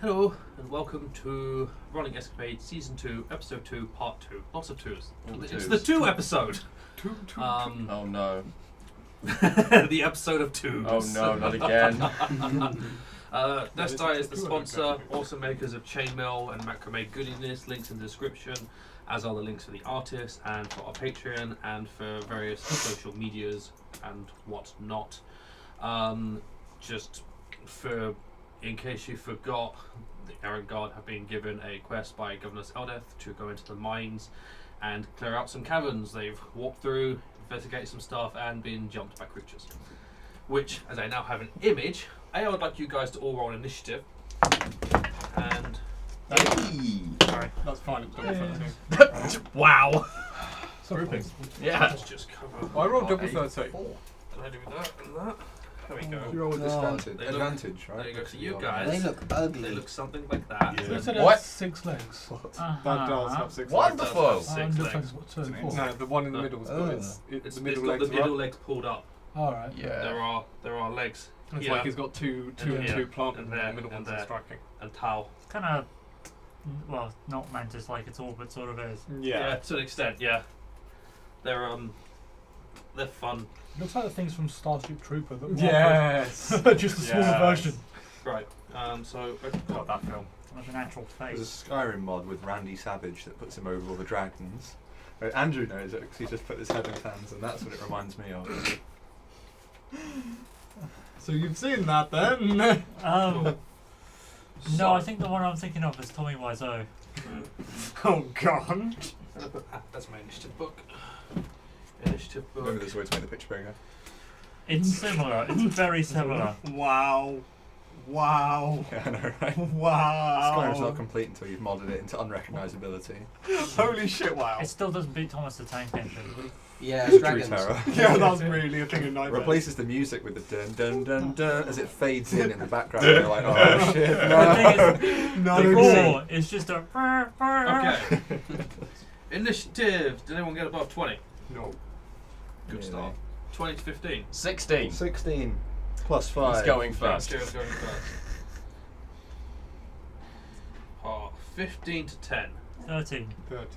Hello and welcome to Running Escapades Season 2, Episode 2, Part 2. Lots of twos. It's the 2 episode. Two. Oh no. The episode of 2s. Oh no, not again. Nestai is the sponsor, also makers of chainmail and macrame goodiness. Links in the description, as are the links for the artist and for our Patreon and for various social medias and whatnot. Just for, in case you forgot, the Errant Guard have been given a quest by Governess Elderan to go into the mines and clear out some caverns. They've walked through, investigated some stuff, and been jumped by creatures. Which, as I now have an image, I would like you guys to all roll initiative. And Sorry, that's fine. It's double 13. wow! Grouping. Yeah. Let's just cover. I rolled double 13. Can I do that and that? There we go. You roll with They look- advantage, right? There you go. So you guys, They look ugly. they look something like that. Yeah. You said What? it has 6 legs. That does have 6 Wonderful. Does have And six looks like legs. it's got 2 and 4. No, the one in the No. middle's got Oh. It's the middle got legs the middle are up. legs pulled up. Alright. Yeah. There are legs. It's here like he's got two and yeah, two planted, and and there, the middle and ones are there. striking. and towel. It's kind of, well, not mantis like at all, but sort of is. Yeah. To an extent, yeah. They're fun. Looks like the things from Starship Trooper that walk Yes. with- just a smaller Yes. version. Right. So Got that film. There's an actual There's a face. Skyrim mod with Randy Savage that puts him over all the dragons. Andrew knows it because he just put his head in his hands, and that's what it reminds me of. So you've seen that then? No, So- I think the one I'm thinking of is Tommy Wiseau. Oh god. That's my initiative book. Initiative Remember, book. there's a way to make the picture bigger. It's similar. It's very similar. Wow. Wow. Yeah, I know, right? Wow. Skyrim's not complete until you've modded it into unrecognisability. Holy shit! Wow. It still doesn't beat Thomas the Tank Engine. Yeah, True dragons. terror. Yeah, that's really a thing in Nightmare. Replaces the music with the dun dun dun dun as it fades in the background. And you're like, oh shit, The no. thing is, No, the no. gore is just a. Okay. Initiative. Did anyone get above 20? No. Good start. 20 to 15. 16. 16 plus 5. He's going first. Kira's going first. 15 to 10. 13. 13.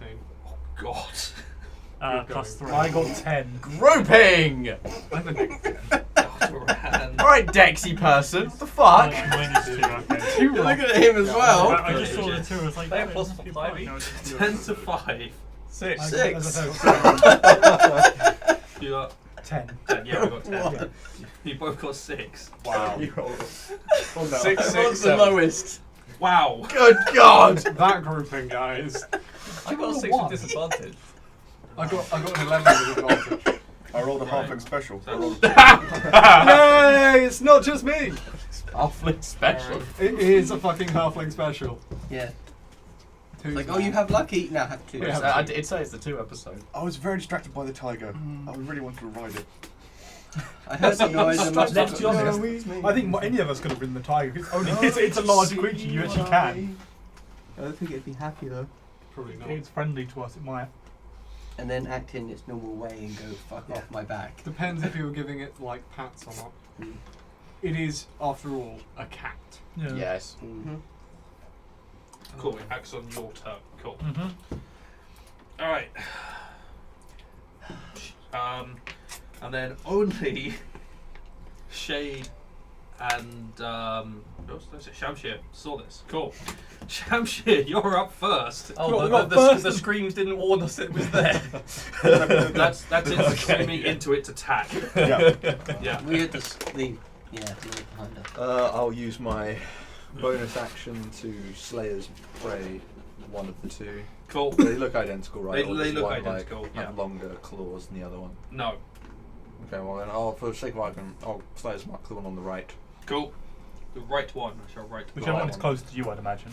Oh God. Plus 3. I got 10. Groping! I'm a negative. Ran. Alright, Dexy person. What the fuck? Minus 2, okay. You're looking at him as well. I just saw the 2, I was like, They oh, have plus it must be 5 fine. each. No, it's 10 to 5. 6. I Six. got, as I said, You got 10. 10. Yeah, we got 10. Yeah. You both got 6. Wow. You rolled. Oh, no. 6, the lowest. Wow. Good God! That grouping, guys. I got 6 with disadvantage. I got an 11 with advantage. I rolled a Right. halfling special. So- Yay! It's not just me. Awfully special. It is a fucking halfling special. Yeah. Two's Like, oh, you have lucky. No, I have 2. Yeah. It says the 2 episode. I was very distracted by the tiger. I really wanted to ride it. I heard the noise and must Let's have be honest. I think any of us could have ridden the tiger. It's only it's a large creature. You actually can. I don't think it'd be happy though. Probably not. It's friendly to us. It might. And then act in its normal way and go fuck off my back. Depends if you were giving it like pats or not. Mm. It is, after all, a cat. Yeah. Yes. Mm-hmm. Cool. It acts on your turn. Cool. Mm-hmm. All right. And then only Shade and Shamshir saw this. Cool. Shamshir, you're up first. The screams didn't warn us it was there. that's it screaming into its attack. Yeah. Yeah. We had the behind us. I'll use my bonus action to Slayer's Prey, one of the 2. Cool. They look identical, right? They Or does look one, identical, Like, yeah. have longer claws than the other one. No. Okay, well then for the sake of argument, I'll Slayer's mark the one on the right. Cool. The right one. I shall right. Whichever Right. one's close to you, I'd imagine.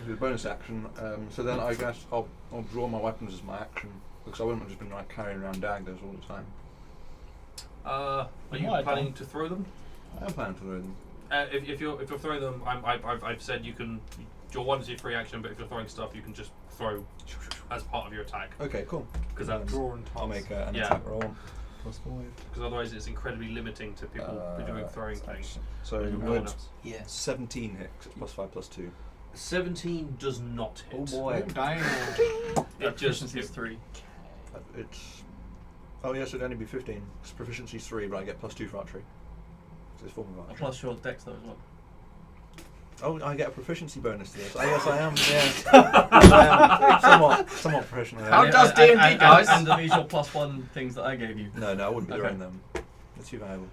The bonus action. So then I guess I'll draw my weapons as my action because I wouldn't have just been like carrying around daggers all the time. Are you Might planning have to throw them? I am planning to throw them. If you're throwing them, I've said you can. Your one is your free action, but if you're throwing stuff, you can just throw as part of your attack. Okay, cool. Because that's Draw and toss. I'll make an Yeah. attack roll. +5. Because otherwise it's incredibly limiting to people doing throwing things. So No one would else. Yeah. 17 hit 'cause it's +5/+2. 17 does not hit. Oh boy. Damn. It just Proficiency is 3. It's yes, it'd only be 15. It's proficiency 3, but I get +2 for archery. So it's form of archery. Plus your dex though as well. Oh, I get a proficiency bonus to this. Yes, I am. Yeah, I am somewhat professional. How Yeah. does D&D, and- guys? and- And these your +1 things that I gave you. No, I wouldn't be Okay. throwing them. It's too valuable.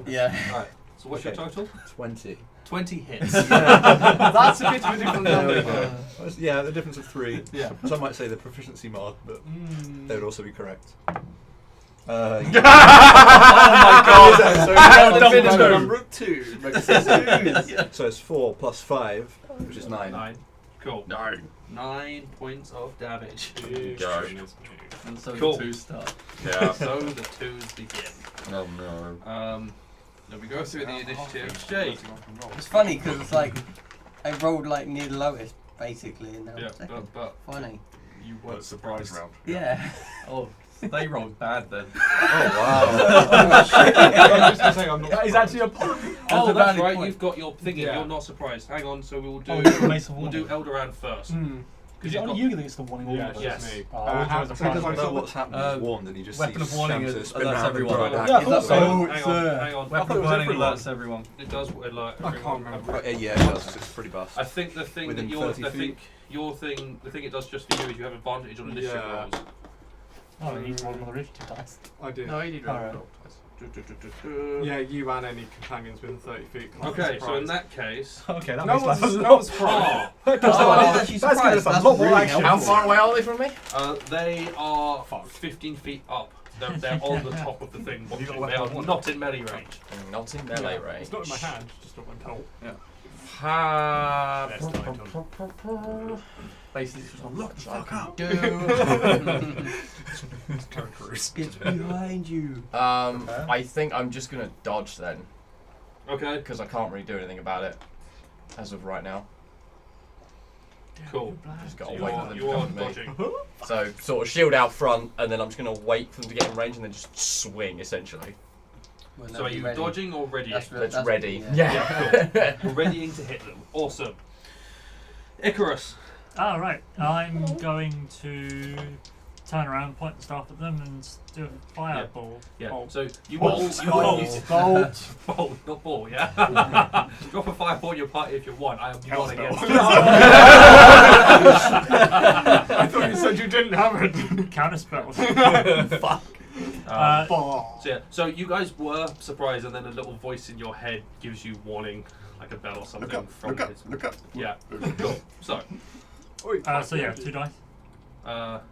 Yeah. Right, So what's Okay. your total? 20. 20 hits. That's a bit of a different There we number. go. Yeah, the difference of 3. Yeah. Some might say the proficiency mark, but they would also be correct. Oh my god! So Number 2 makes sense. So it's 4 plus 5, which is 9. 9. Cool. 9. 9 points of damage. Go. And so Cool. the 2 start. Yeah. So the 2s begin. Oh no. Then we go through the initiative. Jade. It's funny because it's like I rolled like near the lowest basically, and now Yeah, I'm second. but Funny. You weren't surprised round. Yeah. Oh, they rolled bad then. That is actually a point. oh, a that's valid right. point. You've got your thingy. Yeah. You're not surprised. Hang on. So we will do. Oh, you've got Mace of we'll do Warning. Elderan first. Is it only you that gets the warning all Yeah, of us? Yes. me. Oh, How- so So he doesn't know what's happening, he's warned, and he just Weapon sees of warning Shamsa is- spin that's around and everyone. throw a Yeah, I dagger. thought Is so. that Hang It's, on. Hang on. Weapon it of was warning everyone. alerts everyone. It does alert I everyone. can't remember. Yeah, it does. It's pretty bust. I think the thing Within that your 30 I think your thing the thing it does just for you is you have advantage on initiative Yeah. rolls. Oh, you need to roll another initiative dice. I did. No, you did Alright. roll twice. Yeah, you and any companions within 30 feet. Okay, so in that case, Okay, that No makes life a one's lot. surprised. oh, Oh, she's That's surprised. good. That's A lot more really action. How helpful. far away are they from me? they are 15 feet up. They're on the top of the thing. Have you got Watching. a They weapon are of not in melee range. Not in melee range. It's not in my hand, just not my belt. Ha. Yes, no, Basically, it's just look the fuck up. Carcasses. It's behind you. I think I'm just gonna dodge then, Okay, because I can't really do anything about it as of right now. cool. Just So gotta you wait for are, them you to are come to me. dodging. So sort of shield out front, and then I'm just gonna wait for them to get in range, and then just swing essentially. Well, So are you ready. dodging or readying? That's ready. Yeah, cool. We're readying to hit them. Awesome. Icarus. Ah, right. I'm going to turn around, point the staff at them, and do a fireball. Yeah. Bolt. So you Bolt. will Bolt. bolt, not ball. Yeah. Drop a fireball in your party if you want. I am not Counterspell. against it. I thought you said you didn't have it. Counterspell. Fuck. So yeah, so you guys were surprised, and then a little voice in your head gives you warning, like a bell or something Look up, from look up, his. look up. Yeah. Cool. So, So yeah, 2 dice.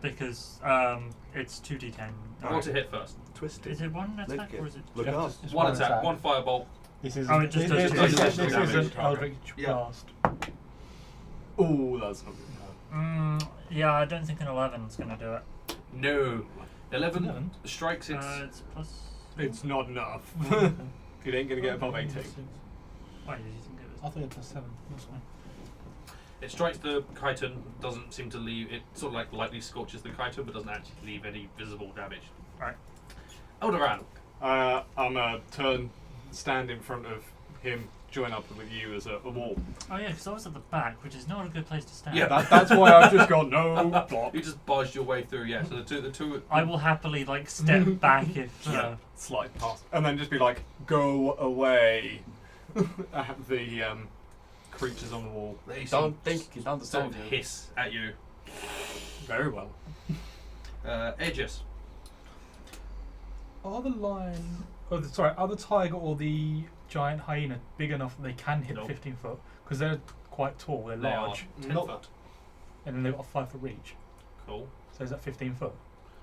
Because it's 2d10. I want to hit first. Twist Is it. it one attack Lick it. or is it? Look Yeah, up. just One attack, one firebolt. This is Oh, it just does this two is damage. an Eldritch Yeah. Blast. Oh, that's not good. Yeah, I don't think an 11's going to do it. No. 11 11? strikes its. It's plus. It's not enough. It ain't gonna get above 18. Oh, you didn't get I thought it was 7. That's fine. It strikes the chitin, doesn't seem to leave. It sort of like lightly scorches the chitin, but doesn't actually leave any visible damage. Right. Elderan. I'm a stand in front of him, join up with you as a wall. Oh yeah, because I was at the back, which is not a good place to stand. Yeah. That's why I've just gone no block. You just barged your way through. Yeah. So the two. I will happily like step back if. Slide past, and then just be like, go away. At the creatures on the wall. They Don't think you sort understand of you. hiss at you. Very well. Aegis. Are the lion... Oh, sorry, are the tiger or the giant hyena big enough that they can hit Nope. 15 foot? Because they're quite tall, they're They are large. 10 Not- foot. And then they've got a 5 foot reach. Cool. So is that 15 foot?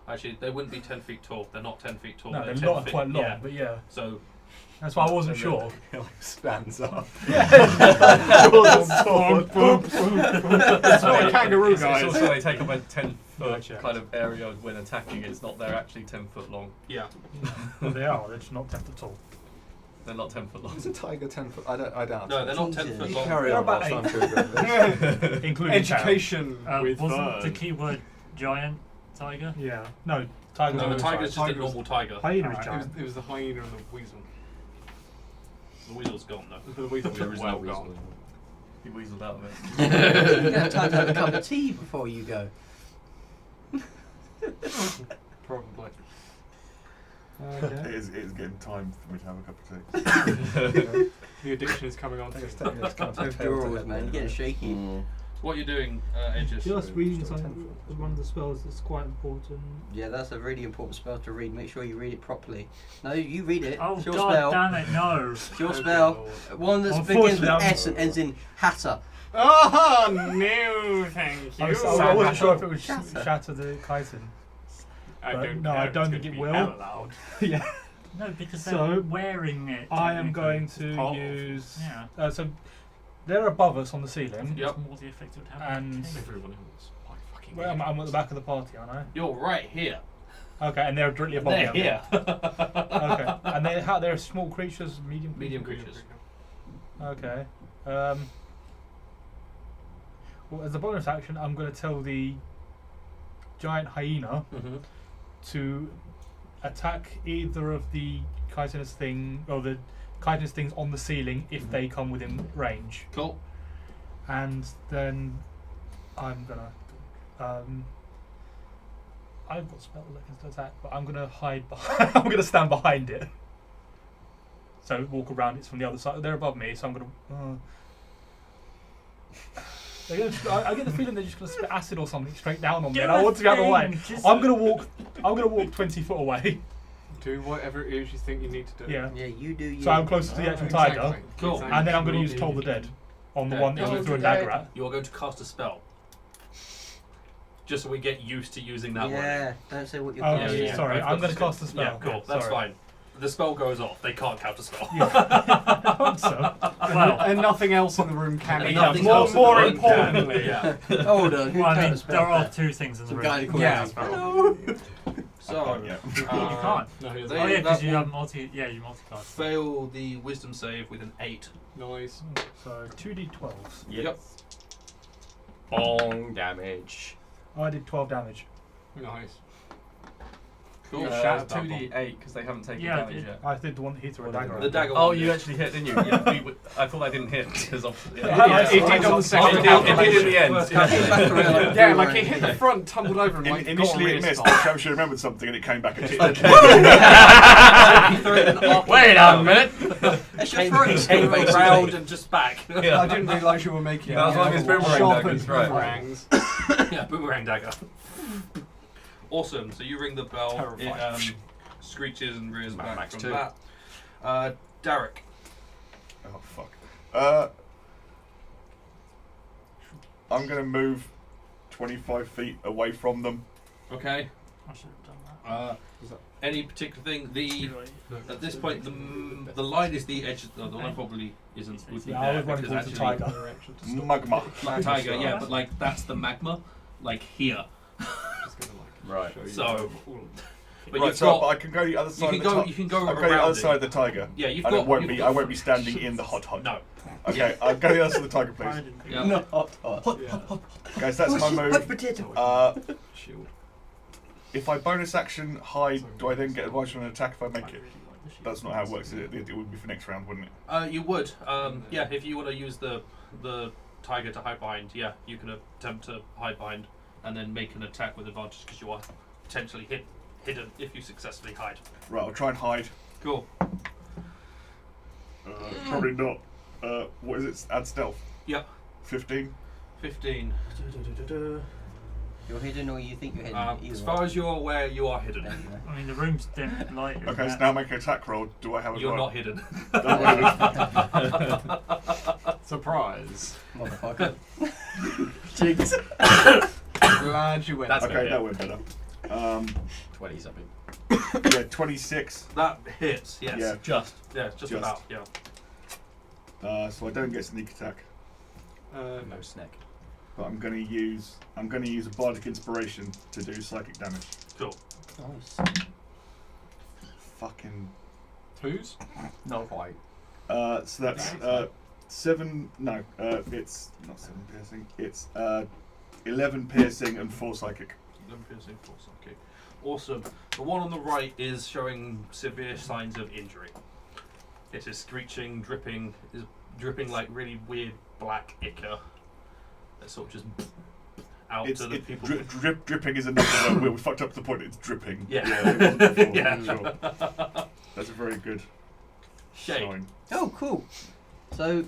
Actually, they wouldn't be 10 feet tall. They're not 10 feet tall. No, they're 10 not feet. quite long, Yeah. but yeah. So That's why I wasn't sure. He like stands up. It's not a kangaroo, It's guys. also they take up a 10 foot Gotcha. kind of area when attacking. It's not they're actually 10 foot long. yeah. Well, they are, they're just not 10 foot tall. They're not 10 foot long. Is a tiger 10 foot? I doubt. No, it. they're not 10 foot You long. carry They're on about whilst I'm 8. Googling this. Including Education with wasn't the Fern. keyword giant tiger? Yeah. No, Tiger's No, on the the tiger's just a Tiger's- normal tiger. Hyena is It giant. was the hyena and the weasel. The weasel's gone though. The weasel There was is well no weasel. gone. He weaseled out of it. You're gonna have time to have a cup of tea before you go. Probably. It is getting time for me to have a cup of tea. The addiction is coming on. It's taking its kind of Withdrawals, man. You're getting shaky. Mm. What you're doing, Aegis? Just reading Still something, 10 one of the spells that's quite important. Yeah, that's a really important spell to read. Make sure you read it properly. No, you read it. Oh It's your god spell. damn it, no. It's your Oh, spell. good One that begins with Unfortunately, I'm- S and ends in Hatter. Oh no, thank you. I wasn't sure if it would Shatter. shatter the chitin. I but don't no, care, I it's don't gonna think it be will. hell loud. Yeah. No, because So, they're wearing it. I am technically. going to Part of- use. Yeah. So they're above us on the I ceiling. think Yep. it's more the effect it would have. And- on the king. Everyone else. Like fucking. Well, I'm at the back of the party, aren't I? You're right here. Okay, and they're directly above They're me. here. Okay, and they're small creatures, medium creatures. Medium creatures. Okay. Well, as a bonus action, I'm going to tell the giant hyena Mm-hmm. to attack either of the chitinous thing or the chitinous things on the ceiling if they come within range, Cool. and then I'm gonna. I've got spells that can attack, but I'm gonna hide behind. I'm gonna stand behind it. So walk around. It's from the other side. They're above me, so I'm gonna. I get the feeling they're just gonna spit acid or something straight down on me, and I want to be out of the way. Just- I'm gonna walk 20 foot away. Do whatever it is you think you need to do. Yeah. Yeah, you do you. So I'm closer to the actual tiger, Exactly. Cool. Exactly. and then I'm gonna You use do Toll the you. Dead on the Okay. one that Toll you threw a the dagger Dead. at. You are going to cast a spell. Just so we get used to using that Yeah, don't say what you're Oh, Yeah, yeah, yeah. sorry, I've I'm got gonna the cast the word. spell. Yeah, cool. That's Sorry. fine. The spell goes off. They can't counter spell. Yeah. I hope so. Well, And nothing else in the room can. And be nothing done. else in the More room can. importantly, Yeah. Hold on, who well, I can't mean, spell there are that? two things in the Some room. guy called Yeah. Hello. So, Yeah. You can't. No, he They- doesn't. Oh yeah, because that you will have multi. Yeah, you multicast. fail the wisdom save with an 8. Nice. So 2d12s. Yep. Bong damage. I did 12 damage. Nice. Cool. You shattered that 2d8 because they haven't taken Yeah, damage it- yet. I did the one that he threw a dagger at. The dagger Oh, one you did. actually hit, didn't you? Yeah, I thought I didn't hit because of. Yeah, Yeah, It did on the second It did in the end. First Yeah. Came back around like Yeah, a like it boomerang. hit the front, tumbled over, and like Initially got a it missed, rear but she remembered something and it came back at you. You threw it in the arc. Wait a minute. That's your Came, throwing came skill, around basically. and just back. I didn't realise you were making Yeah, as long as boomerang sharpened daggers, right. boomerangs. Yeah, boomerang dagger. Awesome. So you ring the bell. Terrifying. It screeches and rears Mad back Max from 2. that. Darek. Oh fuck. I'm gonna move 25 feet away from them. Okay. I should have done that. Any particular thing? The Right. at this point the line is the edge. The line probably isn't. Would be Yeah, I there was running because towards the actually tiger. Magma. like tiger. Yeah, but like that's the magma. Like here. Right. So. But Right, you've so got. but I can go the other You side can of the go. tiger. You can go I'll go the around other it. side of the tiger. Yeah, you've And got. it won't you've be. got I won't be standing in the hot hut. No. Okay, I'll go the other side of the tiger, I please. didn't think Yeah. Not hot. Guys, that's my Hot move. potato. Shield. If I bonus action hide, do I then get advice on an attack if I I make really it? like the shield. That's not how it works. It would be for next round, wouldn't it? You would. Yeah, if you want to use the tiger to hide behind, yeah, you can attempt to hide behind and then make an attack with advantage because you are potentially hidden if you successfully hide. Right, I'll try and hide. Cool. Probably not. What is it? Add stealth. Yep. 15. 15. You're hidden or you think you're hidden. Either As way. far as you're aware, you are hidden. There you go. I mean, the room's dim light. isn't Okay, so it? now make an attack roll. Do I have a You're not hidden. Surprise. Motherfucker. Jigs. Glad you went. That's Okay, good, that yeah. went better. 20 something. Yeah, 26. That hits, yes. Yeah. Just. Yeah, just about, yeah. So I don't get sneak attack, No. No snack. but I'm gonna use a bardic inspiration to do psychic damage. Cool. Nice. Fucking. Twos? Not quite. So that's 7. No, it's not 7 piercing. It's 11 piercing and 4 psychic. 11 piercing, 4 psychic. Awesome. The one on the right is showing severe signs of injury. It is screeching, dripping like really weird black ichor. That sort of just out to the people. Dripping is another word where we fucked up to the point it's dripping. Yeah. It wasn't before, Yeah. Sure. That's a very good Shade. sign. Oh, cool. So,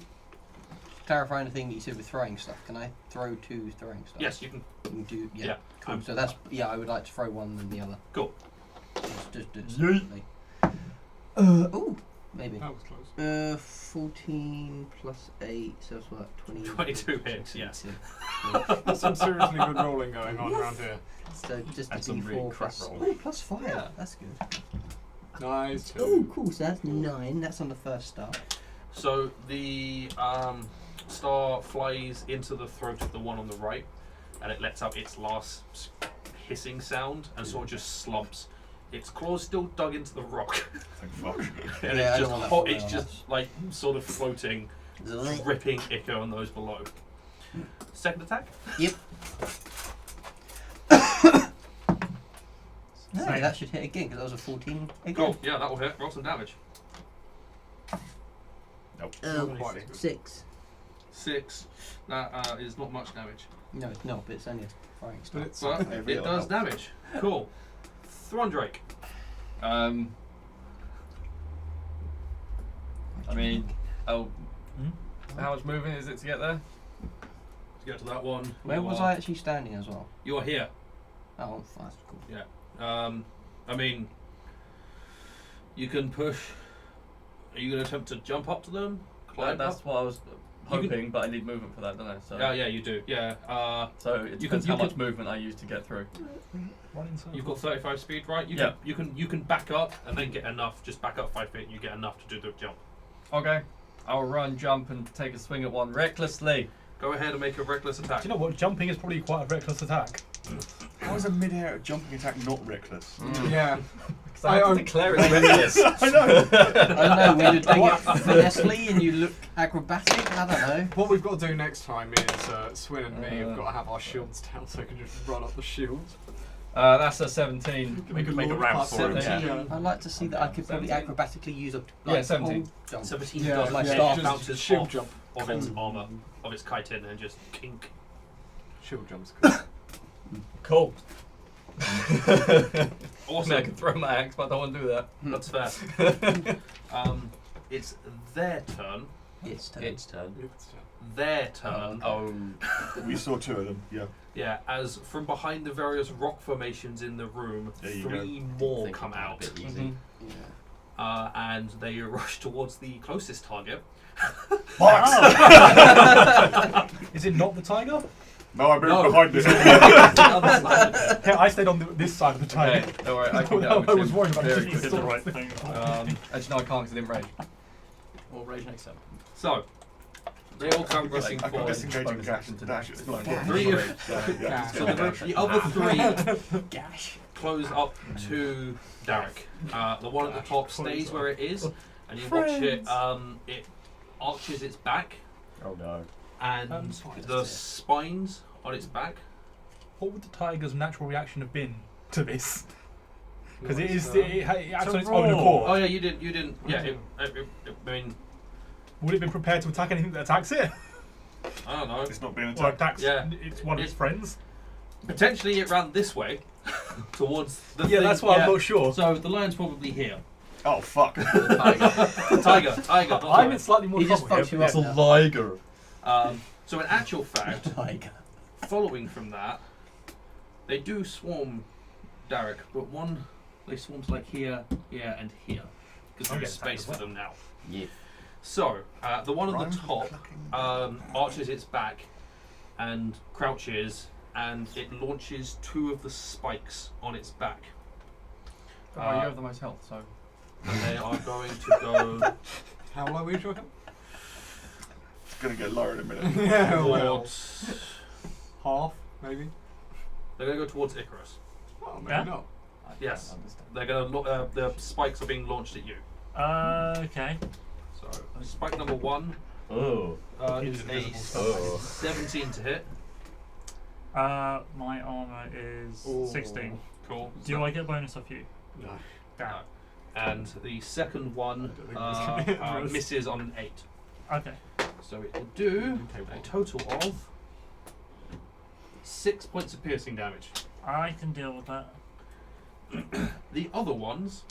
clarifying the thing that you said with throwing stuff. Can I throw 2 throwing stuff? Yes, you can. You can do. Yeah. Yeah. Cool. So that's I would like to throw one than the other. Cool. Just do it Yeet. separately. Ooh, maybe. That was close. 14 plus 8, so it's what, 20? 22 hits, yes. There's some seriously good rolling going on around here. So just a And some D4 really crap plus, rolling. plus 5. Yeah. That's good. Nice. Oh, cool. So that's 9. That's on the first start. So the star flies into the throat of the one on the right, and it lets out its last hissing sound and sort of just slumps. Its claws still dug into the rock, Thank fuck. and Yeah, I it's don't just want that hot. falling It's on just us. like sort of floating, dripping ichor on those below. Second attack. Yep. No, Same. that should hit again because that was a 14 again. Cool. Yeah, that will hit. Roll some damage. Nope. Not quite as good. 6. 6. That is not much damage, No, it's not, but it's only a throwing But stuff. it's but Every it other does helps. damage. Cool. Throndraek. I mean, how much movement is it to get there? To get to that one. Where you was are- I actually standing as well? You are here. Oh, that's cool. I mean, you can push. Are you going to attempt to jump up to them? Climb That's up? what I was You can- hoping, but I need movement for that, don't I? So, Yeah, you do. Yeah. so it You depends can- how you much movement I use to get through. Run in circles. You've got 35 speed, right? Yeah. You can back up and then get enough. Just back up 5 feet, and you get enough to do the jump. Okay, I'll run, jump, and take a swing at one recklessly. Go ahead and make a reckless attack. Do you know what? Jumping is probably quite a reckless attack. How is a mid-air jumping attack not reckless? Yeah. Because I have to declare it reckless. I know. I don't know, when you're doing it finessely and you look acrobatic, I don't know. What we've got to do next time is Swin and me have got to have our shields down so we can just run up the shields. That's a 17. We could make a ramp for him. 17. I'd like to see that I could probably 17. acrobatically use a Yeah, 17. pole jump. 17 Yeah, does like yeah, staff it just bounces shield off jump. of its armor, of its chitin, and just kink. Shield jumps. Cool. Cool. Awesome. I can throw my axe, but I don't want to do that. That's fair. It's their turn. It's turn. It's turn. Their turn. Oh. We saw 2 of them, yeah. Yeah, as from behind the various rock formations in the room, There you 3 more come out. Mhm. Yeah. And they rush towards the closest target. Is it not the tiger? No, I moved No. behind this. The other side of it. Yeah, I stayed on this side of the tiger. Okay, don't worry, I can get I over was worried about very it. You did quickly. the right thing. Actually, no, I can't because I didn't rage. Or rage next time. So, they all come rushing I got forward. disengaging bonus dash. action to Dash. dash. It's not Dash. Three important. of- Yeah. So the other 3 Gash. close up to Darek. The one at the top stays where it is, and you watch it. It arches its back, Oh no. and the spines on its back. What would the tiger's natural reaction have been to this? Because it Nice, is it acts on its roar. own accord. Oh yeah, you didn't. Yeah, I mean, Would it have been prepared to attack anything that attacks it? I don't know. It's not being Or attacked. attacks Yeah. it's one of its friends? Potentially it ran this way, towards the Yeah, thing. that's why I'm not sure. So the lion's probably here. Oh, fuck. Tiger. Not I'm lion. in slightly more He just trouble fucks here. you but up. liger. So in actual fact, Tiger. following from that, they do swarm Darek, but they swarm to like here, here, and here, because I'll there's get attacked space as for well. them now. Yeah. So the one at Rhymes the with top clucking. arches its back and crouches, and it launches 2 of the spikes on its back. Oh, you have the most health, so. And they are going to go How low are you talking? It's going to get lower in a minute. Yeah, well, towards. half, maybe. They're going to go towards Icarus. Oh, maybe Yeah. not. Yes. They're going to. The spikes are being launched at you. Okay. So spike number 1 Oh. is a Invisible Oh. 17 to hit. My armor is 16. Cool. Do I get bonus off you? No. Damn. And the second one I don't think it's misses on an 8. Okay. So it will do a total of 6 points of piercing damage. I can deal with that. The other ones,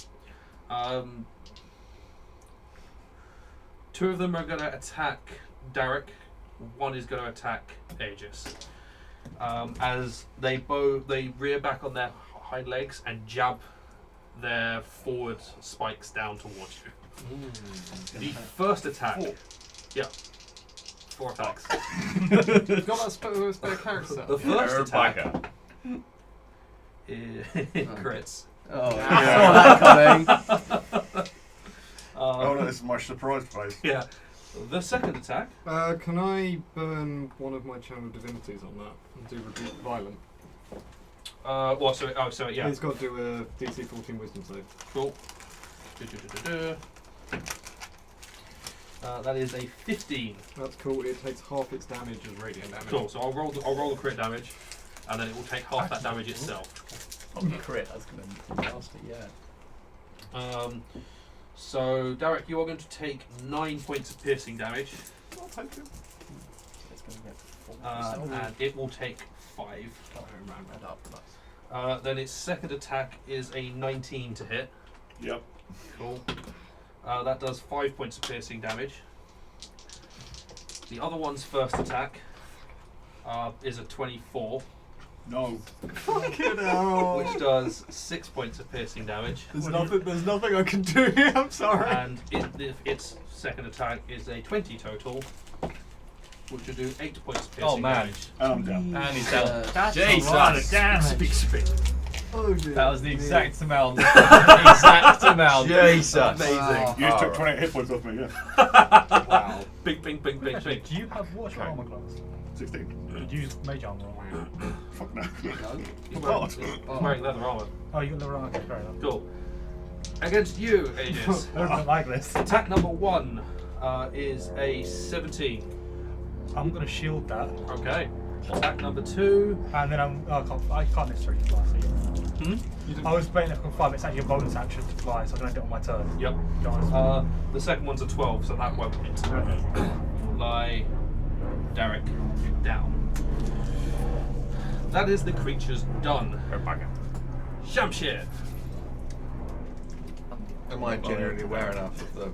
2 of them are going to attack Darek. 1 is going to attack Aegis. As they rear back on their hind legs and jab their forward spikes down towards you. The first attack. 4 attacks. You've got that spare character. The first attack Backer. crits. Oh, I saw that coming. Oh no, this is my surprise face. Yeah. The second attack. Can I burn one of my channel divinities on that and do rebuke violent? Yeah. He's got to do a DC 14 wisdom save. Cool. That is a 15. That's cool. It takes half its damage as radiant damage. Cool. So I'll roll the crit damage, and then it will take half that damage itself. Crit, that's going to be nasty, yeah. So Darek, you are going to take 9 points of piercing damage, I'll take it. It's going to get 4%. and it will take 5. round that up. Then its second attack is a 19 to hit. Yep. Cool. That does 5 points of piercing damage. The other one's first attack is a 24, No. Fucking hell. which does 6 points of piercing damage. There's nothing I can do here. I'm sorry. And its second attack is a 20 total, which will do 8 points of piercing Oh, man. damage. And I'm down. And he's down. That's Jesus. a lot of damage. Speak. Oh dear. That was the exact amount. Exact amount. Jesus. Amazing. Wow. You just took 28 hit points off me, yeah. Wow. Bing, bing, bing, bing, Actually, bing. do you have what's your armor class? 16. Did you use mage armor? Or? Fuck no. He's God. wearing leather armor. Oh, you got the wrong. Okay, fair enough. Cool. Against you, Aegis. I don't like this. Attack number 1 is a 17. I'm gonna shield that, Okay. Attack number 2. and then I can't necessarily fly. So I was playing it for 5 minutes. Actually, a bonus action to fly, so I'm gonna do it on my turn. Yep. Guys. The second one's a 12, so that won't hit. Okay. Lie Darek down. That is the creature's done. Shamshir. Am I genuinely aware enough of the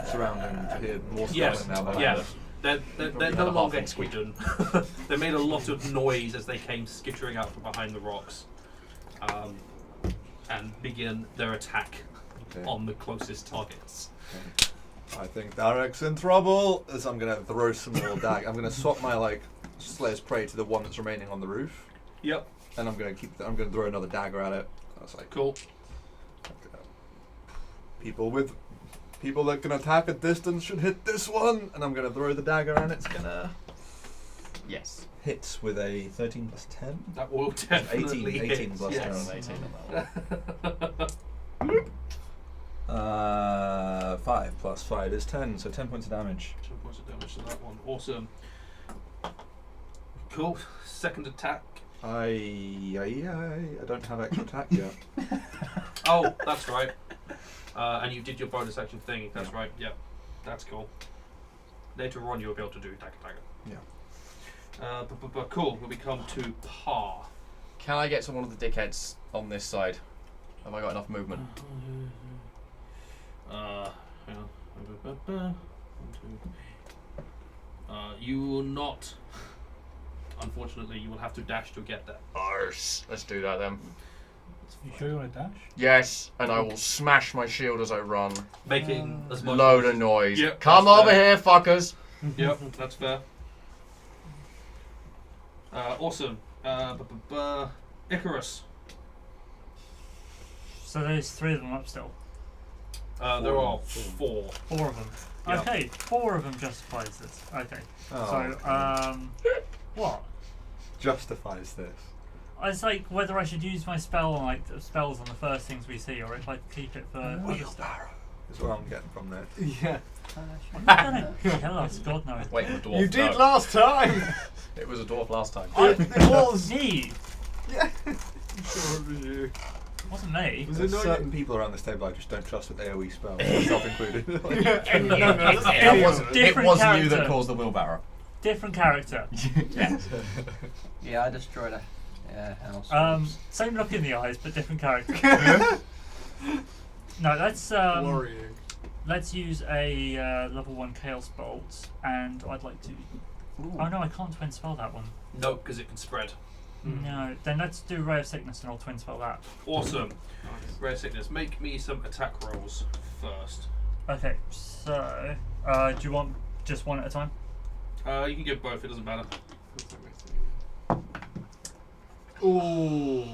surrounding to hear more Yes. stuff now? Than I Yes. am? They're Probably no had a longer halfling squeak. hidden. They made a lot of noise as they came skittering out from behind the rocks, and begin their attack Okay. on the closest targets. I think Darek's in trouble. As I'm gonna throw some more dag. I'm gonna swap my Slayer's Prey to the one that's remaining on the roof, Yep. and I'm gonna I'm gonna throw another dagger at it. That's like Cool. people that can attack at distance should hit this one, and I'm gonna throw the dagger, and it's gonna Yes. hit with a 13 plus 10. That will definitely 18 hit. plus yes. 18 on that one. 5 plus 5 is 10, so 10 points of damage. 10 points of damage to that one. Awesome. Cool. Second attack. I don't have extra attack yet. Oh, that's right. And you did your bonus action thing. That's Yeah. right. Yep. That's cool. Later on, you'll be able to do dagger. Yeah. But cool. We'll come to Parr. Can I get to one of the dickheads on this side? Have I got enough movement? Hang on. You will not. Unfortunately, you will have to dash to get there. Arse. Let's do that then. You sure you want to dash? Yes, and I will smash my shield as I run. Making as much Load noise. of noise. Yep, Come that's over here, fuckers. Yep, that's fair. Awesome. Icarus. So there's 3 of them up still. There are 4. 4 of them. Yeah. Okay, 4 of them justifies this. Okay. Oh, What? justifies this. It's like whether I should use my spells on the first things we see, or if I keep it for other stuff. Is what I'm getting from there. Yeah. You're gonna kill us, God knows. Wait, the dwarf. You did no. last time! It was a dwarf last time. It was! Me! Yeah. I'm sure it was you. Wasn't me. Was it There's not certain you? people around this table I just don't trust with AoE spells, myself included. No, It's any It of was, them. it Different was you character. that caused the wheelbarrow. Different character. Yes. Yeah, I destroyed a house. Same look in the eyes, but different character. No, Worrying. let's use a level 1 Chaos Bolt, and I'd like to. Ooh. Oh no, I can't twin spell that one. No, because it can spread. No, then let's do Ray of Sickness, and I'll twin spell that. Awesome. Rare sickness. Make me some attack rolls first. Okay, so do you want just one at a time? You can give both. It doesn't matter. Ooh,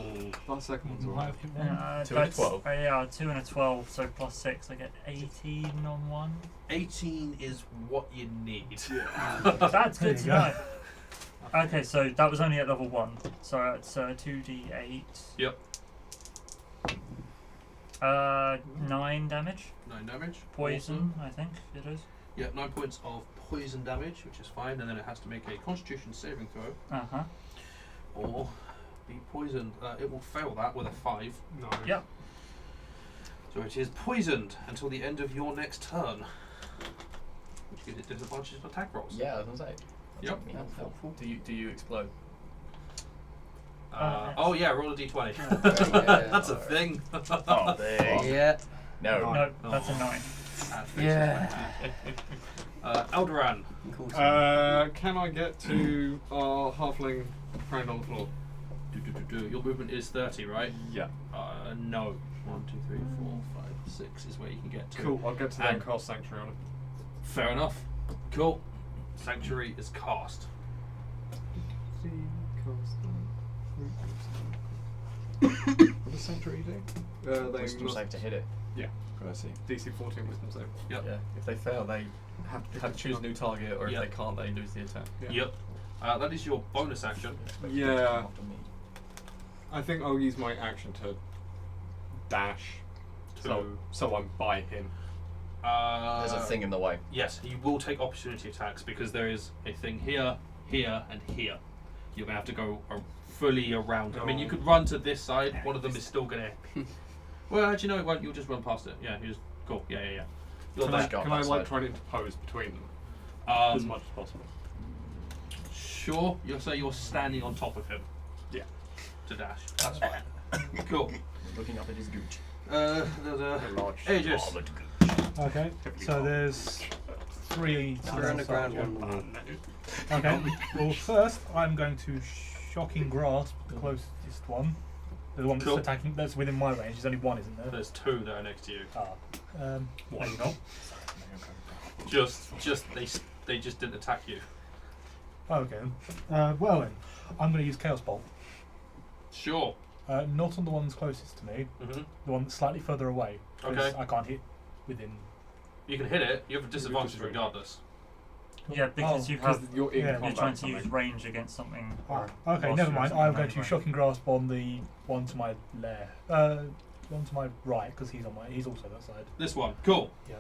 that second one's alright. 2 and a that's- 12. Yeah, 2 and a 12, so plus 6, I get 18 on one. 18 is what you need. That's There good you to go. know. Okay, so that was only at level 1, so it's 2d8. Yep. 9 damage. 9 damage. Poison, I think it is. Yeah, 9 points of poison damage, which is fine, and then it has to make a Constitution saving throw, Uh huh. or be poisoned. It will fail that with a 5. No. Yep. So it is poisoned until the end of your next turn, which gives it disadvantage on attack rolls. Yeah, I was gonna say. Yep. That's helpful. Do you explode? Oh yeah, roll a d20. Yeah. That's a thing. Oh, Yeah. No. No, that's a 9. That fixes Yeah. that. Elderan. Cool. Can I get to our halfling friend on the floor? Your movement is 30, right? Yeah. No. 1, 2, 3, 4, 5, 6 is where you can get to. Cool, I'll get to that and And- cast Sanctuary on him. Fair enough. Cool. Sanctuary is cast. What does Sanctuary do? They Wisdom must save to hit it. I see. DC 14 Wisdom save. Yep. Yeah. If they fail, they have to choose a new target, or if Yep. they can't, they lose the attack. Yeah. Yep. That is your bonus action. Yeah. I think I'll use my action to dash, so I'm by him. There's a thing in the way. Yes, you will take opportunity attacks because there is a thing here, here, and here. You're gonna have to go fully around. I mean, you could run to this side. One of them is still gonna. Well, actually, no, it won't. You'll just run past it. Yeah, you just cool. Yeah. You're Can I, there. got can that I like side. try to interpose between them as Um, much as possible? sure. You're standing on top of him. Yeah. To dash. That's fine. Cool. Looking up at his gooch. There's a large Aegis. Armored gooch. Okay, Heavily so armored. there's 3 They're underground yeah. one. Okay, well first I'm going to shocking grasp the closest one. The one that's Cool. attacking, that's within my range. There's only one, isn't there? There's 2 that are next to you. Maybe not. They just didn't attack you. Okay. Well then, I'm going to use Chaos Bolt. Sure. Not on the ones closest to me. Mhm. The one that's slightly further away. 'Cause Okay. I can't hit within. You can hit it. You have a disadvantage regardless. Yeah, because you have. You're in Yeah. combat. You're trying to use something. range against something. Ah, or okay, boss never or mind. something I'm going to range. shocking grasp on the one to my left. One to my right because he's also that side. This one. Cool. Yeah.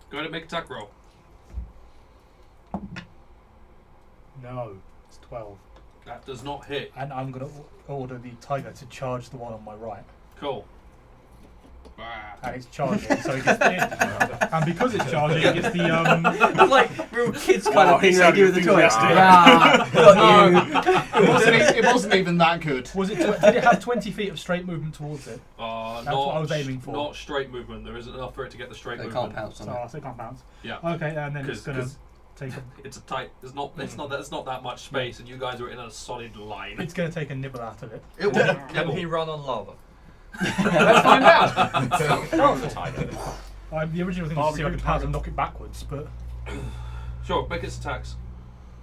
Go ahead and make attack roll. No, it's 12. That does not hit. And I'm going to order the tiger to charge the one on my right. Cool. And it's charging, so it gets the, and because it's charging, it gets the Like real kids kind of thing they do with the toys. enthusiastic. Rah, got you. It wasn't even that good. Was it? Did it have 20 feet of straight movement towards it? That's what I was aiming for. Not straight movement. There isn't enough for it to get the straight They movement. can't pounce on So it. I can't bounce. Yeah. Okay, and then it's going to 'Cause take a. it's a tight. It's not that much space, and you guys are in a solid line. It's going to take a nibble out of it. It will. Can he run on lava? Let's find out. The original thing was to see if I could pounce and knock it backwards, but Sure. Make its attacks.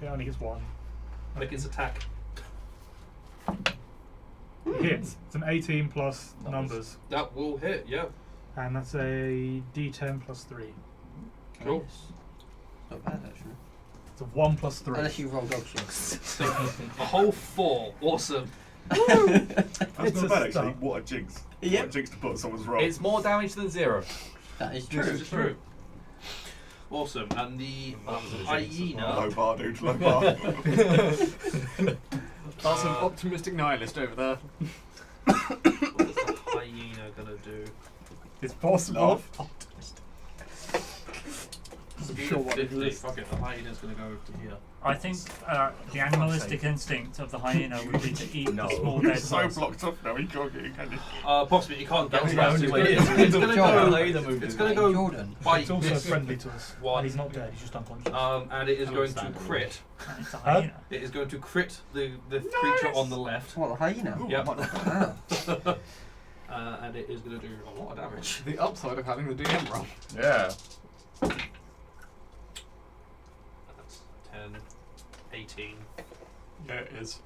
it only gets one. Make its attack. It hits. It's an 18 plus numbers, That will hit. Yeah. and that's a D10 plus 3. Cool. Nice. Not bad actually. It's a 1 plus 3. Unless you roll dog shit. A whole 4. Awesome. That's It's not a bad actually. start. What a jinx. Yeah. What a jinx to put on someone's roll. It's more damage than 0. That is true. This is true. Awesome. And the hyena. Low bar, dude. Low bar. That's an optimistic nihilist over there. What is the hyena gonna do? It's possible. Love. I'm sure what it 50. is. Fuck it, the hyena's gonna go to here. I think the animalistic instinct of the hyena would be to eat the small dead So person. blocked off now, he can't get in. Possibly, you can't get That's to the that. only way it is. It's gonna Jordan. go. It's gonna go Jordan. bite It's also this friendly to us. one. And he's not dead, he's just unconscious. and it is going to Understandable. crit. And it's a hyena. It is going to crit the creature on the left. What, a hyena? Yep. Wow. And it is going to do a lot of damage. The upside of having the DM roll. Yeah. That's 10, 18. Yeah, it is.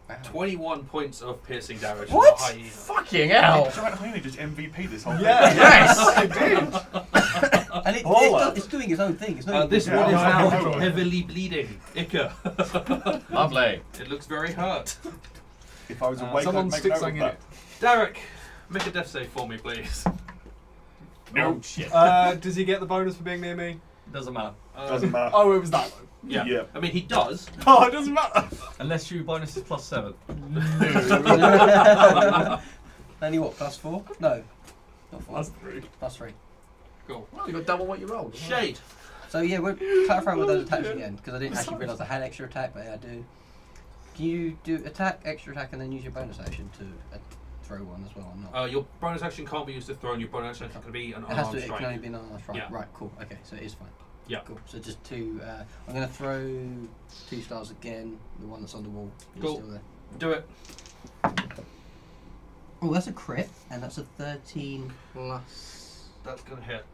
Wow. 21 points of piercing damage What? from the hyena. Fucking hell! So I think just MVP this whole Yes! I did. And it's doing its own thing. It's not This even- one is Yeah. now heavily bleeding. Ica. Lovely. It looks very hurt. If I was awake, Someone I'd make stick note of something in that. it. Derek, make a death save for me, please. No shit. Does he get the bonus for being near me? Doesn't matter. Doesn't matter. Oh, it was that one. Yeah. Yeah. I mean, he does. Oh, it doesn't matter. Unless your bonus is +7. Only what, +4? No. Not 4. +3. +3. Cool. You got double what you rolled. Shade. So yeah, we're clarifying with those attacks again, because I didn't actually realise I had extra attack, but yeah, I do. Can you do attack, extra attack, and then use your bonus action to throw one as well, or not? Your bonus action can't be used to throw, and your bonus action can be an It has unarmed to. It can only strike. be an unarmed strike. Yeah. Right. Cool. Okay. So it is fine. Yeah. Cool. So just two. I'm gonna throw 2 stars again. The one that's on the wall. Is Cool. Still there. Do it. Oh, that's a crit, and that's a 13 plus That's going to hit.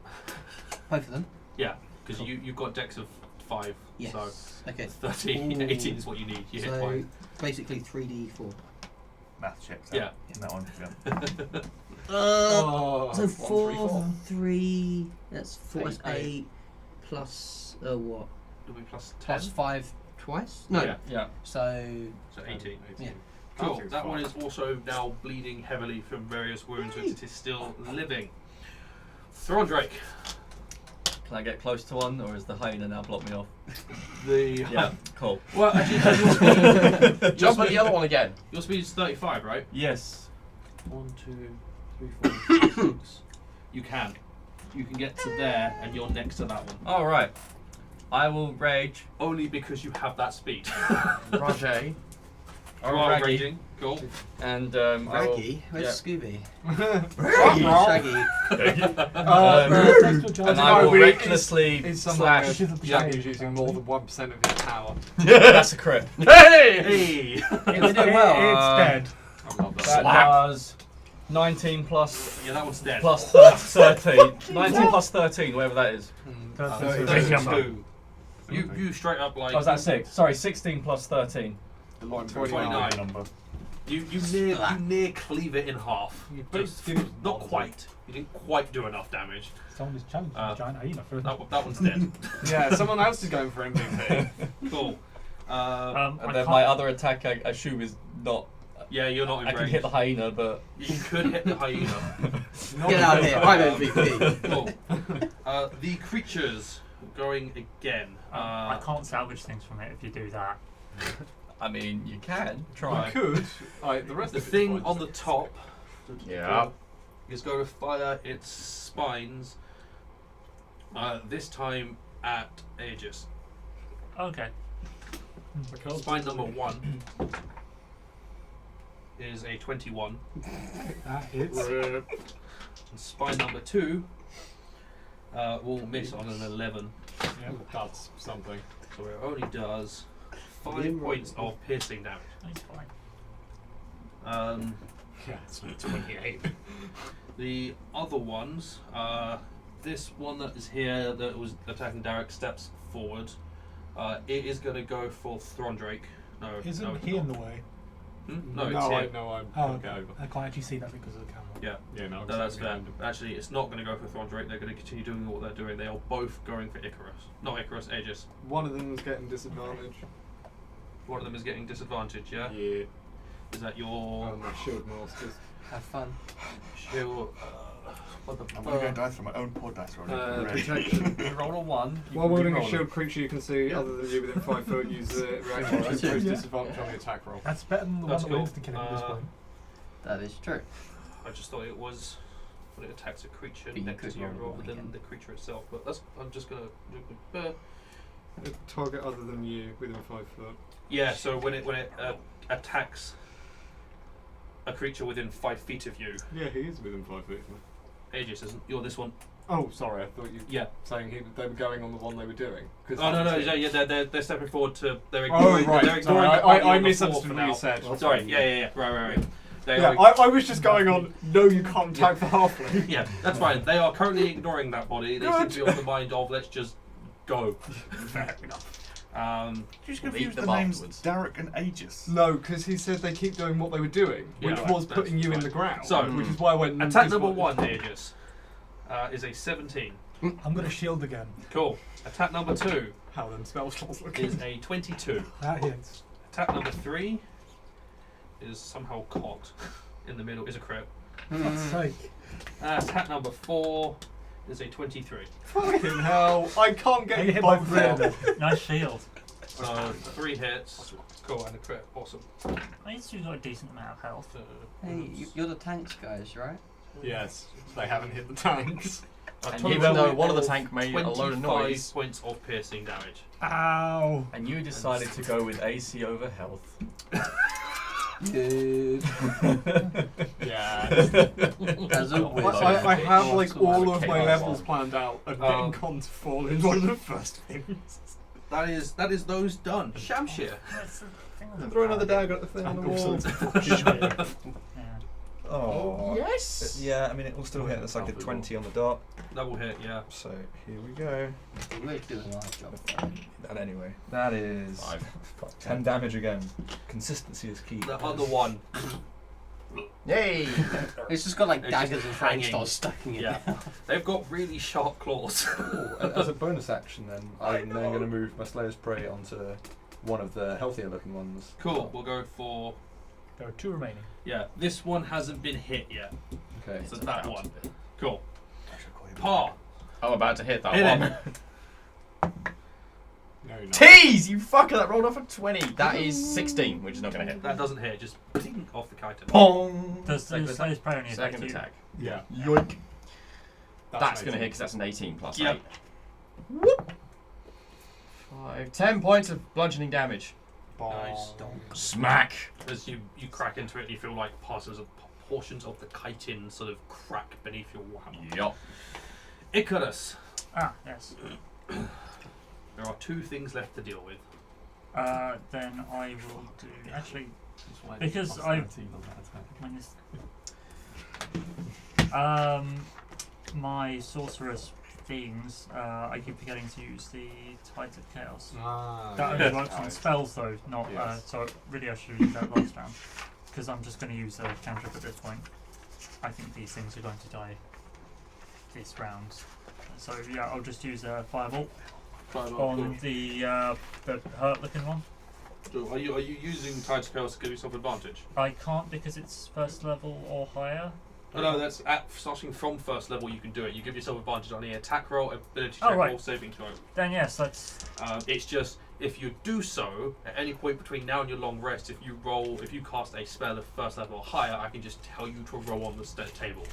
both of them. Yeah, because you've got dex of 5. Yes. So Okay. 13, Ooh. 18 is what you need. You hit So twice. basically 3d4. Math checks out. Yeah. In that one, yeah. Oh, So 1, 3, 4, 4. 3. That's 4. That's 8. 8 plus what? It'll be plus 10. Plus 5 twice? No. Yeah. Yeah. So So 18. yeah. Cool. That seems That one fine. is also now bleeding heavily from various wounds, but it is still living. Throndraek. Can I get close to one, or is the hyena now blocked me off? The Yeah. Cool. Well, actually, so your speed, Jump at the other one again. your speed is 35, right? Yes. 1, 2, 3, 4, 5, 6. You can get to there, and you're next to that one. All right. I will rage. Only because you have that speed. Rage. You I will are rage. raging. Cool. And I will. Raggy? Where's yeah. Scooby? Shaggy. And I will we- recklessly Is someone slash. who's using more than 1% of his power? That's a crit. Hey! Hey! We're doing well. It's dead. I love That that. does 19 plus Yeah, that one's dead. plus 13. 19 plus 13, whatever that is. That's Uh, a 32. You straight up like. Oh, was that 6? Sorry, 16 plus 13. The line 29 number. You near cleave it in half. Just not quite. You didn't quite do enough damage. Someone is challenging the giant hyena for That one's dead. Yeah, someone else is going for MVP. Cool. I And then can't- my other attack, I assume, is not. Yeah, you're not in I can range. hit the hyena, but. You could hit the hyena. Get out of here. I'm MVP. Cool. The creatures going again. I can't salvage things from it if you do that. I mean, you can You try. could. The rest The of it's thing fine. on the top Yeah. is going to fire its spines. This time at Aegis. Okay. Spine number 1 is a 21. that hits. And spine number 2 will miss on an 11. Yeah, that's something. So it only does 5 points of piercing damage. That's fine. Yeah, it's 28. The other ones, this one that is here that was attacking Darek steps forward. It is going to go for Throndraek. No, Isn't no, it's he not. in the way? No, it's here. I'm Oh, okay over. I can't actually see that because of the camera. Yeah, Yeah, no, no, that's fair. behind him. Actually, it's not going to go for Throndraek. They're going to continue doing what they're doing. They are both going for Icarus. Not Icarus, Aegis. One of them is getting disadvantage. One of them is getting disadvantage, yeah? Yeah. Is that your Oh, my shield masters. Have fun. shield? What the I'm going to go dice for my own poor dice roll. Protection. You roll a 1. While wielding a roll shield creature you can see other than you within 5 foot, use the reaction to impose disadvantage on the attack roll. That's better than the That's one that we're cool. instant killing at this point. That is true. I just thought it was when it attacks a creature But you next could to you roll rather one than again. the creature itself. But that's I'm just gonna. A target other than you within 5 foot. Yeah. So when it attacks a creature within 5 feet of you, Yeah, he is within 5 feet. Aegis isn't. You're this one. Oh, sorry, I thought you Yeah. were saying they were going on the one they were doing. Oh no, yeah, they're stepping forward to. They're Oh, ignoring. right. They're ignoring Sorry, the party I on the floor misunderstood for what you now. said. Sorry. Yeah. Right. They Yeah, are, I was just going on, no, you can't attack the halfling. yeah, that's fine. They are currently ignoring that body. They seem Good. to be on the mind of let's just go. Fair enough. Just We'll confuse eat the them names afterwards. Derek and Aegis. No, because he said they keep doing what they were doing, Yeah, which right, was putting that's you in fine. the ground. So, which is why I went. Attack this number one. 1, Aegis, is a 17. I'm going to shield again. Cool. Attack number 2 How them spell slots looking. is a 22. That hits. Attack number 3 is somehow cocked in the middle. Is a crit. For fuck's sake. Attack number 4 is a 23. Fucking hell! I can't get Get you hit by both 3 of there. them. Nice shield. So 3 hits. Cool, and a crit. Awesome. I used to got a decent amount of health. Hey, you're the tanks guys, right? Yes, they haven't hit the tanks. And even though one of the tank made a load of 25 noise, points of piercing damage. Ow. and you decided to go with AC over health. Good. Yeah. As always. I have Oh, like so all that's of a my chaos levels one. planned out, and Um, getting con to fall is one of the first things. That is those done. Shamshir. That's the thing with the Throw another party. dagger at the thing on the wall. Yeah. Oh. Yes! Yeah, I mean it will still hit. That's like a 20 on the dot. Double hit, yeah. So here we go. We're doing a nice job. And anyway, that is 10 damage again. Consistency is key. The other one. Yay! It's just got like It's daggers just and Frank hanging. starts stuck in it. Yeah. They've got really sharp claws. And as a bonus action, then I'm then going to move my Slayer's Prey onto one of the healthier looking ones. Cool. We'll go for There are 2 remaining. this one hasn't been hit yet. Okay. So that one. Cool. Parr. I'm about to hit that Hit one. No, you're not. Tease! You fucker, that rolled off a 20. That is 16, which is not going to hit. That doesn't hit. Just ping off the chitin. Pong! Does the Second Slayer's Prey only affect Second you? attack. Yeah. Yoink. That's an going to 18. hit because that's an 18 plus Yep. 8. Whoop! 5, 10 points of bludgeoning damage. Nice. Smack! As you crack into it, and you feel like portions of the chitin sort of crack beneath your hammer. Yup. Icarus. Ah, yes. There are 2 things left to deal with. Then I will do. Actually, because I. When this. My sorceress themes, I keep forgetting to use the Tide of Chaos. That only works on spells though, not Yes. so really I should have used that last round. Because I'm just going to use a cantrip at this point. I think these things are going to die this round. So yeah, I'll just use a fireball on the hurt looking one. So are you using Tide of Chaos to give yourself advantage? I can't because it's first level or higher. No, that's starting from first level. You can do it. You give yourself advantage on the attack roll, ability Oh, check, right. or saving throw. Then yes, that's It's just if you do so at any point between now and your long rest, if you cast a spell of first level or higher, I can just tell you to roll on the table.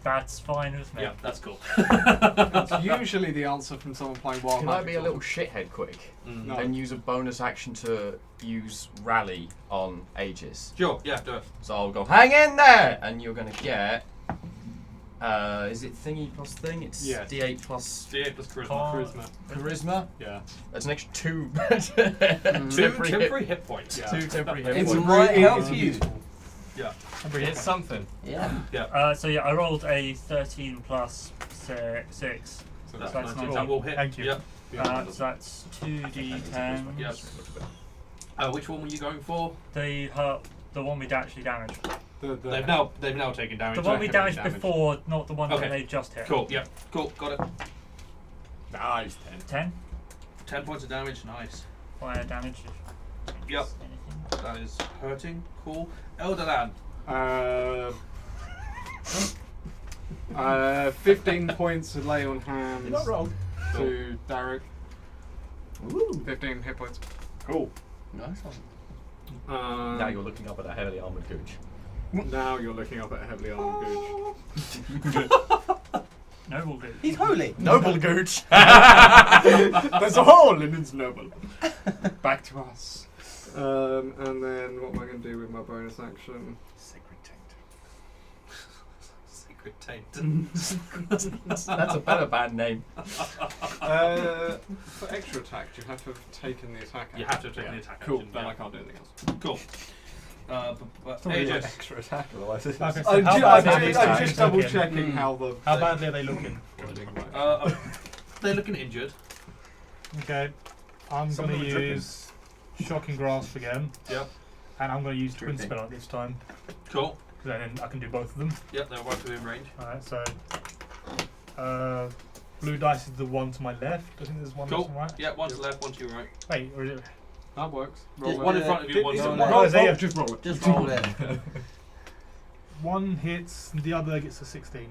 that's fine with me. Yeah, that's cool. That's usually the answer from someone playing Wild Can I Magic. be a little shithead quick? Mm. And use a bonus action to use Rally on Aegis? Sure, yeah, do it. So I'll go, hang in there! And you're going to get... is it thingy plus thing? It's Yes. D8 plus D8 plus charisma. Charisma. charisma. Yeah. That's an extra 2 Two temporary hit points. Yeah. 2 temporary hit It points. might help you. Yeah. It's something. Yeah. So yeah, I rolled a 13 plus 6. So That's That's 19. not That will hit. Thank you. Yep. So that's 2d10. Yep. Which one were you going for? The hurt, the one we actually damaged. They've now taken damage. The one we heavy damaged damage. before, not the one Okay. that they just hit. Cool. Yep. Cool. Got it. Nice 10. 10 10 points of damage. Nice. fire damage. Yep. Anything. That is hurting. Cool. Elderan. 15 points to lay on hands. You're not wrong. To Darek. Ooh. 15 hit points. Cool. Nice one. Now you're looking up at a heavily armoured gooch. Now you're looking up at a heavily armed gooch. Noble good. He's holy. Noble gooch! There's a hole in its noble. Back to us. And then what am I going to do with my bonus action? Sacred taint. Secret taint. That's a better band name. For extra attack, do you have to have taken the attack action? You have to have taken the attack Cool, action. then yeah. I can't do anything else. Cool. It's not really Aegis. extra attack, otherwise it's Okay, so I'm how ju- bad I'm are ju- they I'm just double looking? checking how the. How badly are they looking? They're looking injured. Okay, I'm Some going of to them are use Shocking Grasp again. Yep. And I'm going to use Twin Trippy. Spell at this time. Cool. Then I can do both of them. Yep, they're right within range. Alright, so blue dice is the one to my left. I think there's one Cool. to my right. Yeah, one to left, one to your right. Wait, or is it? That works. Just One in do front it. of you, one Is to it the roll, left. Oh, is it? roll, just roll it. Just roll it. One hits, and the other gets a 16.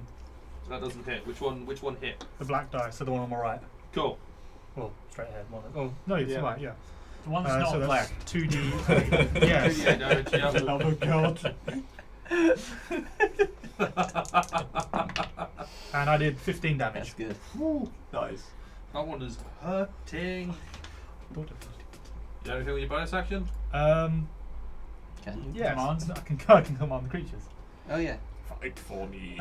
That doesn't hit. Which one hit? The black dice, so the one on my right. Cool. Well, straight ahead. One. Oh no, it's Yeah. right. Yeah. The one that's So not black. that's 2d. Yes. Yeah, no, yeah. Love of God. And I did 15 That's damage. good. nice. That one is hurting. You know anything with your bonus action? Can you? Yes. Commands? I can command the creatures. Oh yeah. Fight for me.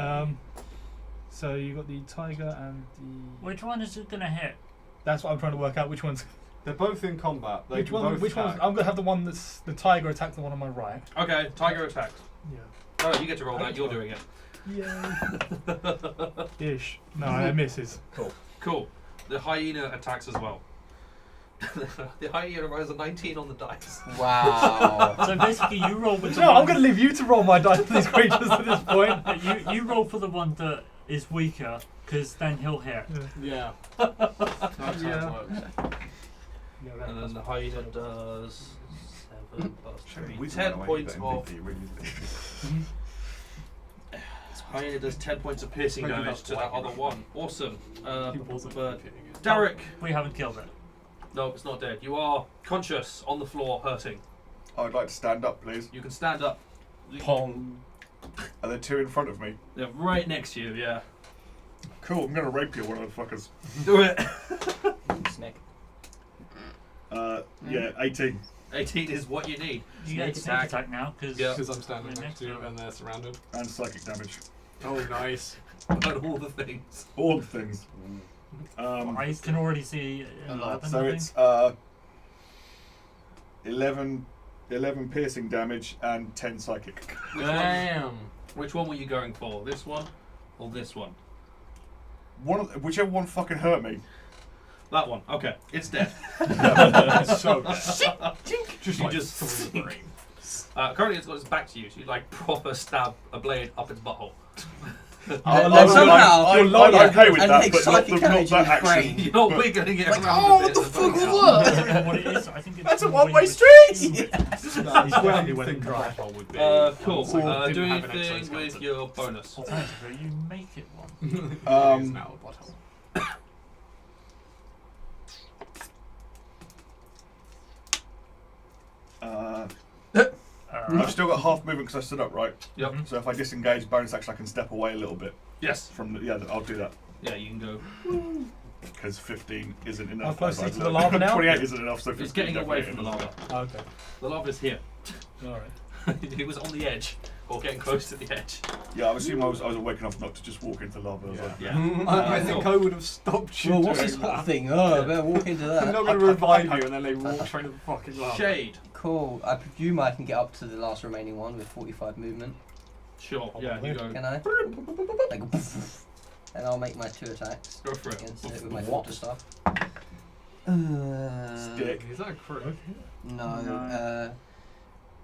So you got the tiger and the. Which one is it gonna hit? That's what I'm trying to work out. Which one's. They're both in combat. They Which can one? both Which one's? attack. I'm gonna have the one that's the tiger attack the one on my right. Okay, tiger attacks. Yeah. Oh, you get to roll that. You're doing it. Yay. Ish. No, it misses. Cool. The hyena attacks as well. The hyena rolls a 19 on the dice. Wow. So basically, you roll with the No, one. I'm gonna leave you to roll my dice for these creatures at this point. You roll for the one that is weaker, because then he'll hit. Yeah. That's how it Yeah. works. And then the hyena does 7 plus 3. We 10 don't know points why you of. get MVP, really. Hyena does 10 points of piercing Maybe damage that's to that why. other one. Awesome. He wasn't But hitting it. Darek. We haven't killed it. No, it's not dead. You are conscious on the floor, hurting. I'd like to stand up, please. You can stand up. Pong. Are there two in front of me? They're right next to you. Yeah. Cool, I'm gonna rape you, one of the fuckers. Do it. Snake. Yeah, 18. 18 is what you need. You get Snake sneak attack now, because Yeah. Because I'm standing We're next to you next to and they're surrounded. And psychic damage. Oh, nice. And all the things. All the things. I can already see A lot. 11, So I think. it's 11 piercing damage and 10 psychic. Damn. Which one were you going for? This one or this one? Whichever one fucking hurt me. That one. Okay. It's dead. So You just currently it's got its back to you, so you like proper stab a blade up its butthole. And then somehow I'm yeah, okay with and that, like but not, psychic not damage that in his action. brain. You're not wiggling it Like, around oh, a what bit the as fuck well. was I that? don't know what it is. I think it's That's a when one-way you- street! That's Where where you you went think the dry. threshold would be. Cool. So it Do didn't have an anything exoskeleton. with your bonus. Alternatively, you make it one. It is now a bottle. I've still got half movement because I stood up, right? Yep. So if I disengage bonus action, I can step away a little bit Yes. from the. Yeah, I'll do that. Yeah, you can go. Because 15 isn't enough. How close I've is it to the learned. lava now? 28 isn't enough, so 15 It's getting away definitely from the isn't. lava. Okay. The lava's here. Alright. He was on the edge, or getting close to the edge. Yeah, I assume I was awake enough not to just walk into lava. Yeah. Yeah. I think I would have stopped you. Well, what's doing this hot that. thing? Oh, I better walk into I'm that. not going to revive you and then they walk straight into the fucking lava. Shade. Cool. I presume I can get up to the last remaining one with 45 movement. Sure. Yeah, you go. Can I? Like, and I'll make my 2 attacks Go for it. against it with my What? filter stuff. Stick. Is that a crit? No.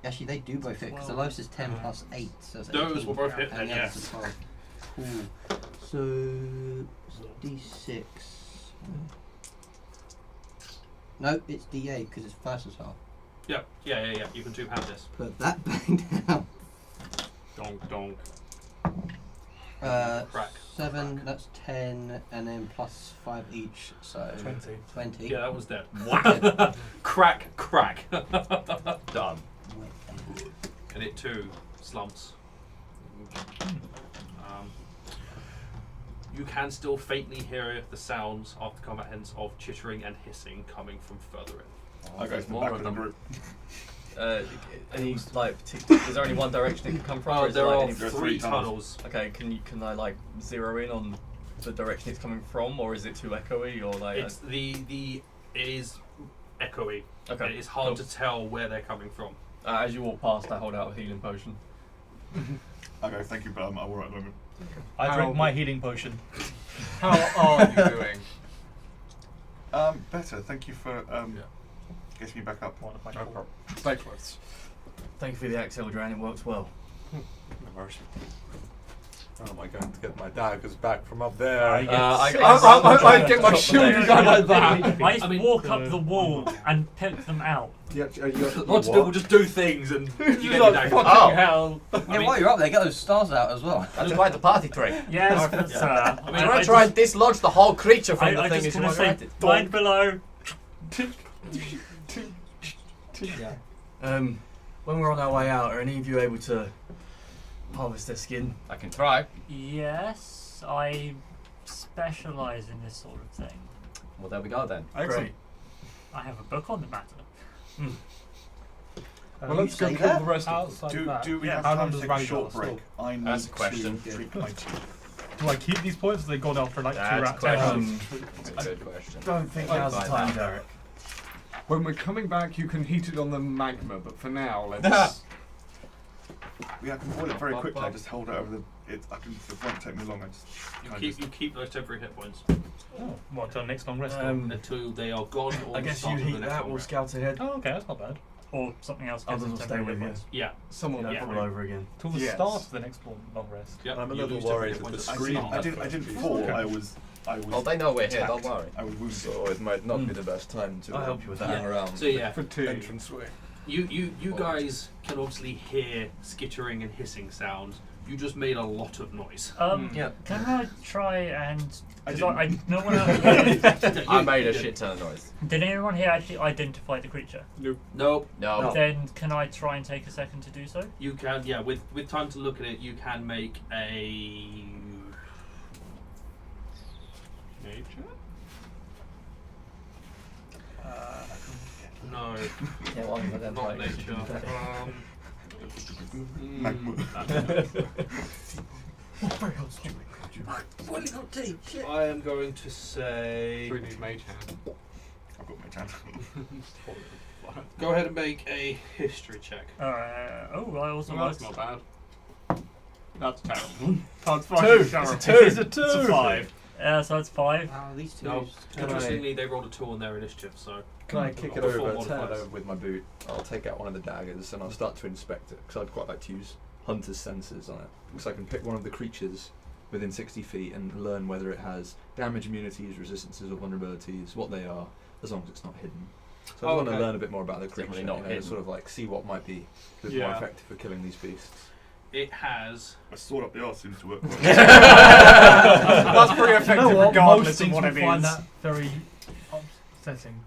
Actually, they do both hit because the lowest is 10 plus 8, so it's Those 18, will both hit, and then the others yes. are 12. Cool. So D6. No, it's D8 because it's versus half. Yeah. You can two-hand this. Put that back down. Donk, donk. Crack. 7, that's 10, and then plus 5 each, so 20. Yeah, that was dead. Whack. Crack, crack. Done. And it too slumps. You can still faintly hear the sounds after combat ends of chittering and hissing coming from further in. I go to the back of the group. Any like is there only one direction it can come from? Or is There like are any- There are 3 3 tunnels. Okay, can I like zero in on the direction it's coming from, or is it too echoey, or like? It's it is echoey. Okay. It is hard Cool. to tell where they're coming from. As you walk past, I hold out a healing potion. I go, thank you, but I'm alright at the moment. I drink my healing potion. How are you doing? Better. Thank you for getting me back up. One of my No four. problem. Stay close. Thank you for the axe, Elderan. It works well. No worries. How am I going to get my daggers back from up there? I get my shield gun like that. I just I mean, walk up the wall and pick them out. Lots Lots of people just do things and you get You're your like, dagger. fucking Oh. hell. Yeah, while you're up there, get those stars out as well. That's quite the party trick. Yes, but sir. I mean, I'm gonna try and dislodge the whole creature from the I thing just as you want to say, might it. mind below. When we're on our way out, are any of you able to harvest their skin? I can try. Yes, I specialise in this sort of thing. Well, there we go then. Excellent. I have a book on the matter. Well, let's go say kill that? the rest of them. Do we Yeah. have How time long to does take a Ragnar short break? stop? I need That's a question. to drink my tea. Do I keep these points? Or they gone after like 2 That's a rounds? question. That's a good question. Don't think now's the time, Darek. When we're coming back, you can heat it on the magma, but for now, let's. Yeah, I can boil it very quickly. I just hold it over the. It won't take me long. I just You keep those temporary hit points Oh, what, until next long rest? until they are gone. Or I the guess start you of the heat next that, long we'll rest. scout ahead. Oh, okay, that's not bad. Or something else. Others gives will them stay temporary with you. hit points. Yeah. Someone will Yeah. fall over again. Till the Yes. start of the next long rest. Yep. I'm a you little lose worried temporary hit that the points at screen- start. I didn't fall. Okay. I was. Oh, they know we're here. Don't attacked. worry. I was wounded. So it might not be the best time to I'll help you with that. hang around So yeah, For two. entrance way. you guys can obviously hear skittering and hissing sounds. You just made a lot of noise. Yeah. Can I try and? I Because no one else. I made a shit ton of noise. Did anyone here actually identify the creature? Nope. No. Then can I try and take a second to do so? You can, yeah, with time to look at it, you can make a nature. No, Yeah, well, I'm not nature. Magma. Boiling hot tea. Shit. I am going to say. 3D mage hand. I've got my chance. Go ahead and make a history check. Oh, I also Well, that's like. not bad. That's terrible. That's Two. fucking It's a terrible. two. It's a 2. It's a 5. So it's 5. Oh, these two. No, Can interestingly, they rolled a 2 on their initiative, so. Can I kick it Before over, modifiers. turn it over with my boot? I'll take out one of the daggers and I'll start to inspect it because I'd quite like to use hunter's senses on it because I can pick one of the creatures within 60 feet and learn whether it has damage immunities, resistances, or vulnerabilities, what they are, as long as it's not hidden. So I Oh, want to okay. learn a bit more about the creature, Definitely not hidden. sort of like see what might be a bit more Yeah. effective for killing these beasts. It has. A sword up the arse seems to work. That's pretty effective You know what? regardless Most of things what will it find is. that very upsetting.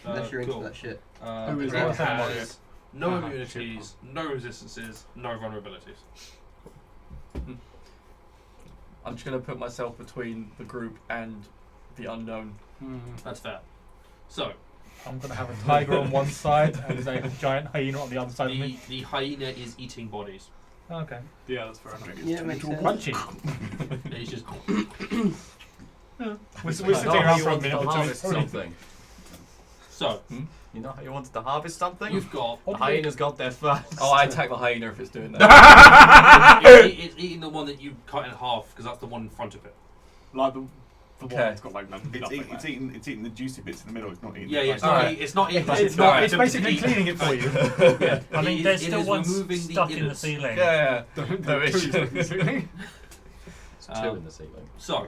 Unless you're into cool. that shit. Who is It that? has no Ah, immunities, no resistances, no vulnerabilities. I'm just gonna put myself between the group and the unknown. That's fair. So, I'm going to have a tiger on one side and a giant hyena on the other side of me. the hyena is eating bodies. Okay. Yeah, that's fair enough. Yeah, it makes sense. Crunchy. It's just. We're sitting around for a minute or harvest two. something. So, You know how you wanted to harvest something? you've got. The hyena's got there first. Oh, I attack the hyena if it's doing that. It's eating the one that you cut in half because that's the one in front of it. Like the one Okay. that's got like nothing It's there. eating the juicy bits in the middle. It's not eating. Yeah, the yeah. It's not. flesh. It's not. It's not. It's to basically eat. cleaning it for you. Yeah. I mean, It there's is- still it is one removing the stuck in the innards. ceiling. Yeah. Don't No do issue. something. It's 2 in the ceiling. So,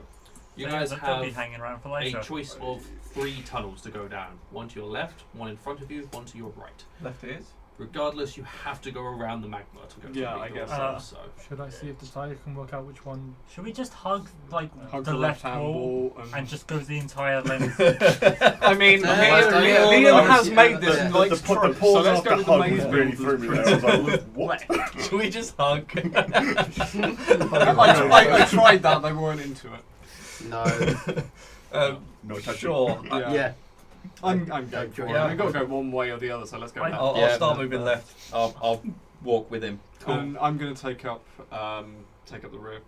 you So guys they'll be have hanging around for a later. choice of 3 tunnels to go down. One to your left, one in front of you, one to your right. Left ears. Regardless, you have to go around the magma to go to Yeah, the I guess door, so. so. Should I see if the tiger can work out which one? Should we just hug like Hug the the left left-hand wall wall and just go the entire length? I mean, Liam has made this nice trope, so let's go with the maze Really threw me there. I was like, what? Should we just hug? I tried that, they weren't into it. No. No touching. Sure. Yeah. I'm going for it. Yeah. We've got to go one way or the other, so let's go Right. left. I'll Yeah, start no, moving no. left. I'll walk with him. And I'm going to take up the rear.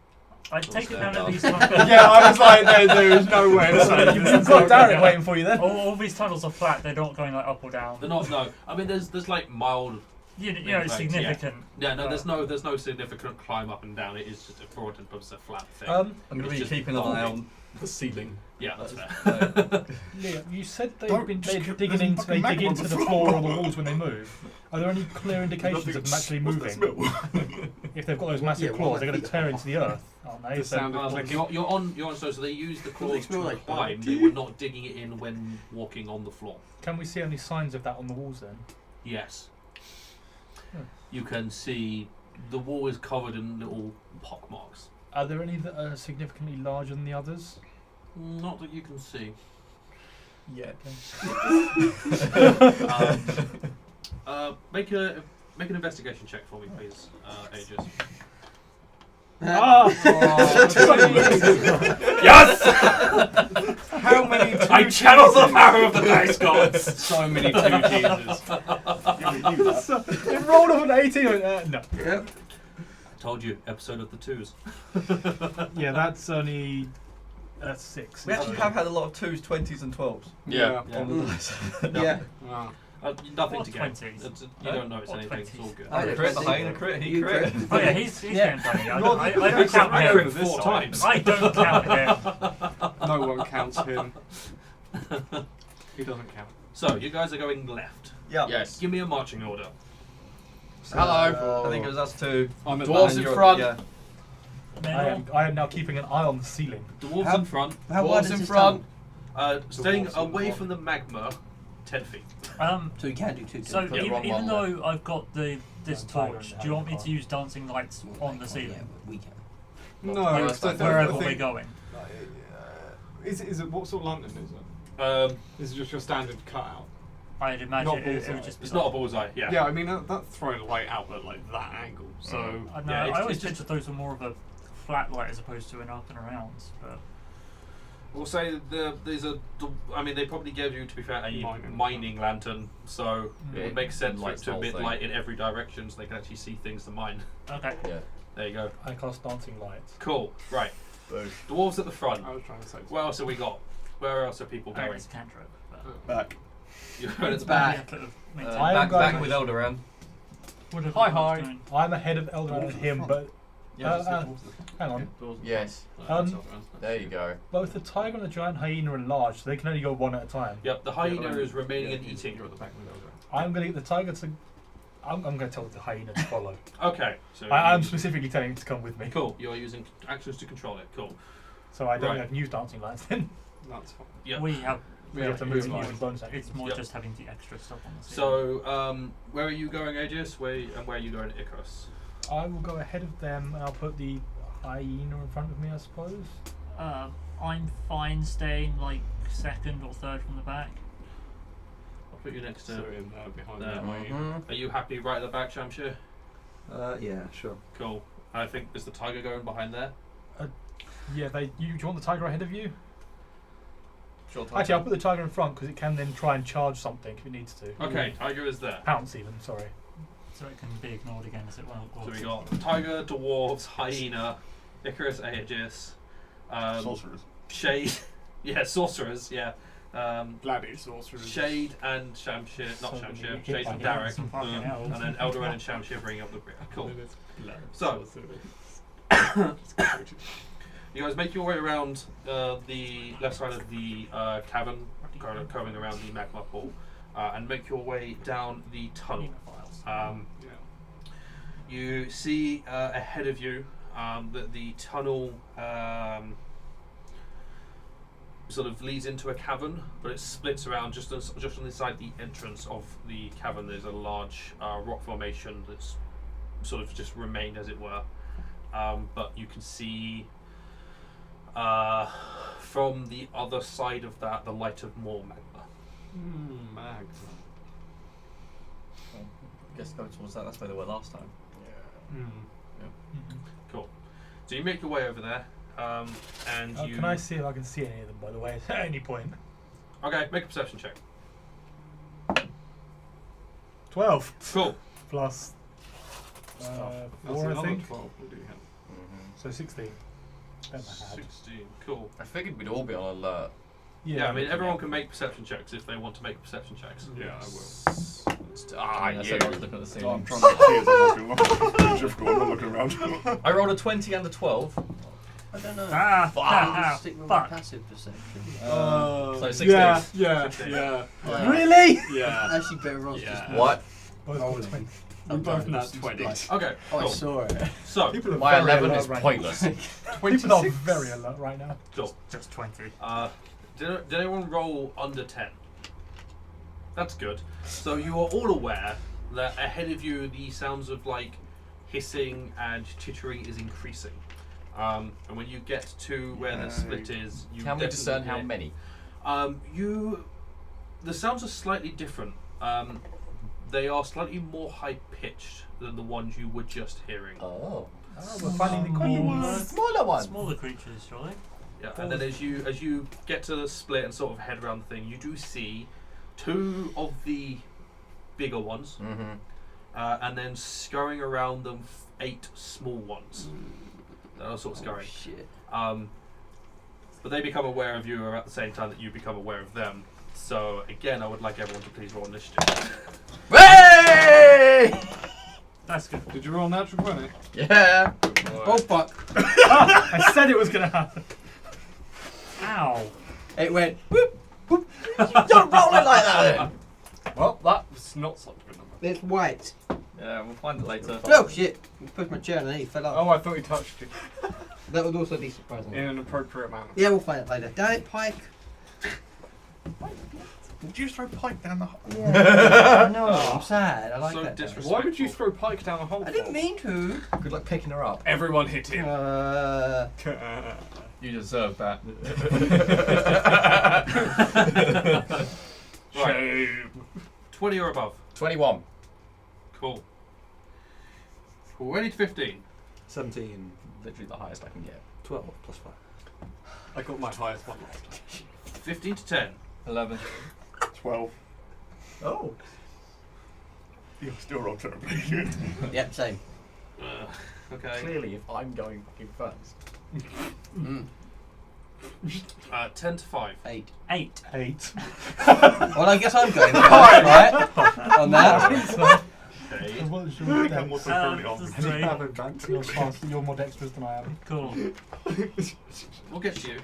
I'd take it down stand at up. least. Yeah, I was like, there is no way of saying You've this. got Darek waiting for you then. All these tunnels are flat. They're not going like up or down. They're not, no. I mean, there's like mild. You know, it's Things, yeah. significant. Yeah, no, there's no significant climb up and down. It is just for all intents and purposes a flat thing. I'm going It's to be just keeping an eye bombing. on the ceiling. Yeah, that's fair. Liam, you said they've Don't been just they're keep- digging there's into they fucking dig magma into on the the floor or floor. the walls when they move. Are there any clear indications of them actually moving? If they've got those massive Yeah, claws, well, they're going to feet tear are into the earth, aren't they? The sound of Well, clicking. you're on so they use the claws smell to like climb. that? They were not digging it in when walking on the floor. Can we see any signs of that on the walls then? Yes. Hmm. You can see the wall is covered in little pock marks. Are there any that are significantly larger than the others? Not that you can see. Yeah. Make an investigation check for me, please, Aegis. Yes! How many two I channel the cheeses? power of the dice gods. So many two cheeses. It rolled off an 18. No. Yep. Told you, episode of the twos. Yeah, that's only 6. We actually have had a lot of 2s, 20s, and 12s. Yeah. Yeah. On the dice. Yeah. Wow. Nothing What to get. 20s? You don't know it's What anything. It's 20s? all good. I I did crit, the 20. hyena crit, he You crit. Oh yeah, he's Yeah. getting funny. I Well, don't I count I him. crit this 4 time. times. I don't count him. No one counts him. He doesn't count. So you guys are going left. Yeah. Yes. Give me a marching order. Hello. I think it was us two. I'm at Dwarves the in You're- front. Yeah. I am now keeping an eye on the ceiling. Dwarves How- in front. How wide Dwarves is in this front. Staying Dwarves in away front. from the magma, 10 feet. So you can do 2. So Yeah, wrong even one though I've got this I'm tired torch, of do you want me that. to use dancing lights on the Yeah, ceiling? we can. No, Wherever because I think- Wherever I we're think- going. Is it what sort of lantern is it? Is it just your standard cutout? I'd imagine Not it would bullseye. just be It's not a bullseye, yeah. Yeah, I mean that's throwing light out at like that angle. So I don't know, Yeah, I always it's just- pictured those were more of a flat light as opposed to an up and around. But We'll say there's a. I mean, they probably gave you, to be fair, a mining lantern, so it would make sense for it Lights to the whole emit thing. light in every direction, so they can actually see things to mine. okay. Yeah. There you go. I cast dancing lights. Cool. Right. Boom. Dwarves at the front. I was trying to say. What else have we got? Where else are people I think going? it's a cantrip. But Back. You're at It's the back. back. could have I maintained am Back going- with Elderan. whatever Hi, I was hi. doing. I'm ahead of Elderan and him, but hang on. Yes. There you go. Both the tiger and the giant hyena are large, so they can only go one at a time. Yep, the hyena is remaining and eating. You're at the back with Elderan. I'm going to get the tiger to. I'm going to tell the hyena to follow. Okay, so I'm specifically telling him to come with me. cool. You're using actions to control it. Cool. So I don't Right. have use dancing lights then. That's fine. Yep. We have. We have to move use and use lights. bonus action. It's more Yep. just having the extra stuff on the ceiling. So, where are you going, Aegis? Where are you going, Icarus? I will go ahead of them and I'll put the hyena in front of me, I suppose. I'm fine staying like second or third from the back. I'll put you next So to. in there behind There. that way. Are you happy right at the back, Shamshir? Yeah, sure. Cool. I think is the tiger going behind there? Yeah, do you want the tiger ahead of you? Sure, Actually, I'll put the tiger in front because it can then try and charge something if it needs to. Okay, tiger is there. Pounce even, sorry. So it can be ignored again as it will. So we got tiger, dwarves, hyena, Icarus, Aegis, Sorcerers. Shade, yeah, sorcerers, yeah, Bloody sorcerers. Shade and Shamshir, not So Shamshir, hit Shade by and him. Darek, Some fucking elves. and then Elderan and Shamshir bringing up the rear. Cool. So, you guys make your way around the left side of the cavern, curving around the magma pool, and make your way down the tunnel. You see ahead of you that the tunnel sort of leads into a cavern, but it splits around just on the side the entrance of the cavern. There's a large rock formation that's sort of just remained as it were, but you can see from the other side of that the light of more magma. Mag. I guess go towards that. That's where they were last time. Cool. So you make your way over there, and you. Can I see if I can see any of them, by the way, at any point? Okay, make a perception check. 12 Cool. plus That's 4, I another think. 12 will do him. So 16. Don't know how. 16. Cool. I figured we'd all be on alert. Yeah, I mean everyone can make perception checks if they want to make perception checks. Yeah, I will. Ah, That's you. what I was looking at the Oh, ceiling. I'm trying to see as I'm walking along. It's difficult, I'm not looking around. I rolled a 20 and a 12. I don't know. Ah, I'll just stick with my fuck. passive perception. So 16. Yeah, 16. yeah. Really? Yeah. Actually, better rolls Yeah. just What? Both Rolling. 20. We both nat Just 20. like- Okay. Oh, I Cool. saw it. So, People are My very 11 alert is right pointless. now. People are very alert right now. cool. Just 20. Did anyone roll under 10? That's good. So you are all aware that ahead of you the sounds of like hissing and chittering is increasing. And when you get to where the split is, you Can we definitely discern how hear- many? The sounds are slightly different. They are slightly more high pitched than the ones you were just hearing. Oh. We're finding the queen. Smaller ones. Smaller creatures, surely. Yeah, and then as you get to the split and sort of head around the thing, you do see 2 of the bigger ones, Mm-hmm. and then scurrying around them 8 small ones that are sort of scurrying. Shit. But they become aware of you at the same time that you become aware of them. So again, I would like everyone to please roll initiative. Hey! That's good. Did you roll natural 20? Yeah. Oh fuck! I said it was going to happen. Ow. It went. Don't roll it like that then. Well, that was not such a good number. It's white. Yeah, we'll find it later. Oh shit! You pushed my chair and then he fell off. Oh, I thought he touched you That would also be surprising. in an appropriate manner. Yeah, we'll find it later. Damn it, Pike. Did you throw Pike down the hole? Yeah. I know. I'm sad. I like So that. though. disrespectful. Why would you throw Pike down a hole? I didn't mean to. Good luck picking her up. Everyone hit him. You deserve that. Right. 20 or above. 21. Cool. 20 to 15. 17, Literally the highest I can get. 12 plus 5. I got my highest one last time. 15 to 10. 11. 12. Oh. You're still wrong terribly. Yep, same. Okay. Clearly, if I'm going fucking first. Mm. 10 to 5. 8. 8. 8. Well, I guess I'm going first, right? On that. Okay. I wasn't sure Really what come what's currently on. Just You 3. have advanced. You're more dexterous than I am. Cool. We'll get to you.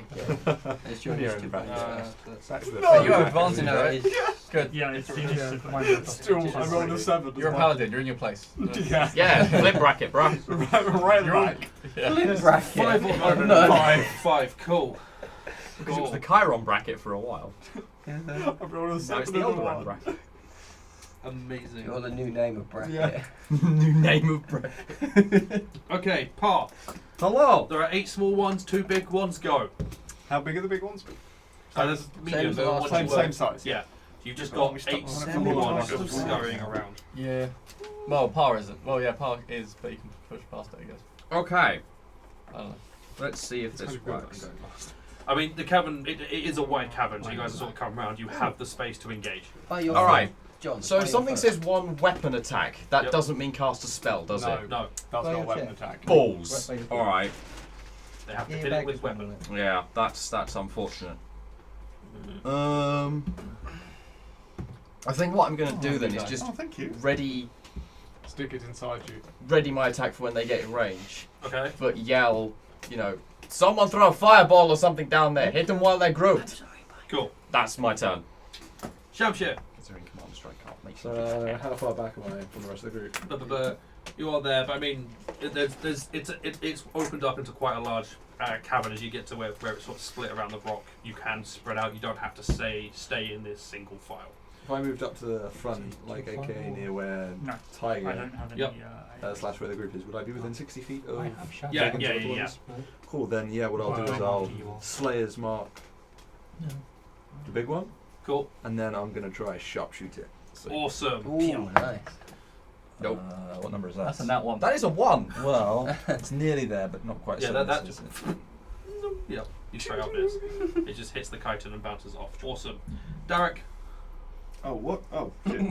It's your You're initiative. advanced. right? No, you have You advantage, know, right? it is. Good. Yeah, it's the Yeah, initiative. mine was- Still, I rolled a 7. You're a paladin. You're in your place. Yeah. Yeah, flip bracket, bro. right at the back. Flip bracket. 5 or Oh, no. 5. Cool. Because it was the Chiron bracket for a while. I rolled a Now it's 7 the and a Elderan 1. bracket. Amazing. You're the new name of bracket. Yeah. New name of bracket. Okay, Parr. Hello. There are 8 small ones, 2 big ones. Go. How big are the big ones? There's medium. as There the are last ones Same you size. Yeah. You've just Oh, got we stuck 8 on it small for a ones while. just scurrying around. Yeah. Well, Parr isn't. Well, yeah, Parr is, but you can push past it, I guess. Okay, I don't know. let's see if this It's kind of works. good that I'm going last. I mean, the cavern, it is a wide cavern, so you guys are sort of come around. You have the space to engage. By your All right. John. So by if your something first. says one weapon attack, that Yep. doesn't mean cast a spell, does No. it? No, That's By not a your weapon check. attack. Balls. All right. they have to Yeah, hit back it with is weapon. one, Yeah, that's unfortunate. I think what I'm going to do then is okay. just Oh, thank you. ready Stick it inside you. my attack for when they get in range, Okay. but yell, you know, someone throw a fireball or something down there. Hit them while they're grouped. Cool. That's my turn. Shamshir. Considering command strike can't make So, how far back am I from the rest of the group? You are there, but I mean, it's opened up into quite a large cavern, as you get to where it's sort of split around the rock, you can spread out. You don't have to stay in this single file. If I moved up to the front, like aka near where No, Tiger I don't have any. Yep. slash where the group is, would I be within 60 feet of? I have shadow. Yeah, taking yeah, to the yeah, ones? Cool. Then yeah, what I'll do is I'll Slayer's mark Yeah. the big one, Cool. and then I'm gonna try sharpshoot it. So, Awesome. Ooh, nice. Nope. what number is that? That's a nat one. That is a 1. Well, it's nearly there, but not quite. Yeah, so that it's- just. Yep. You straight up miss. It just hits the chitin and bounces off. Awesome. Darek. Oh, what? Oh, shit.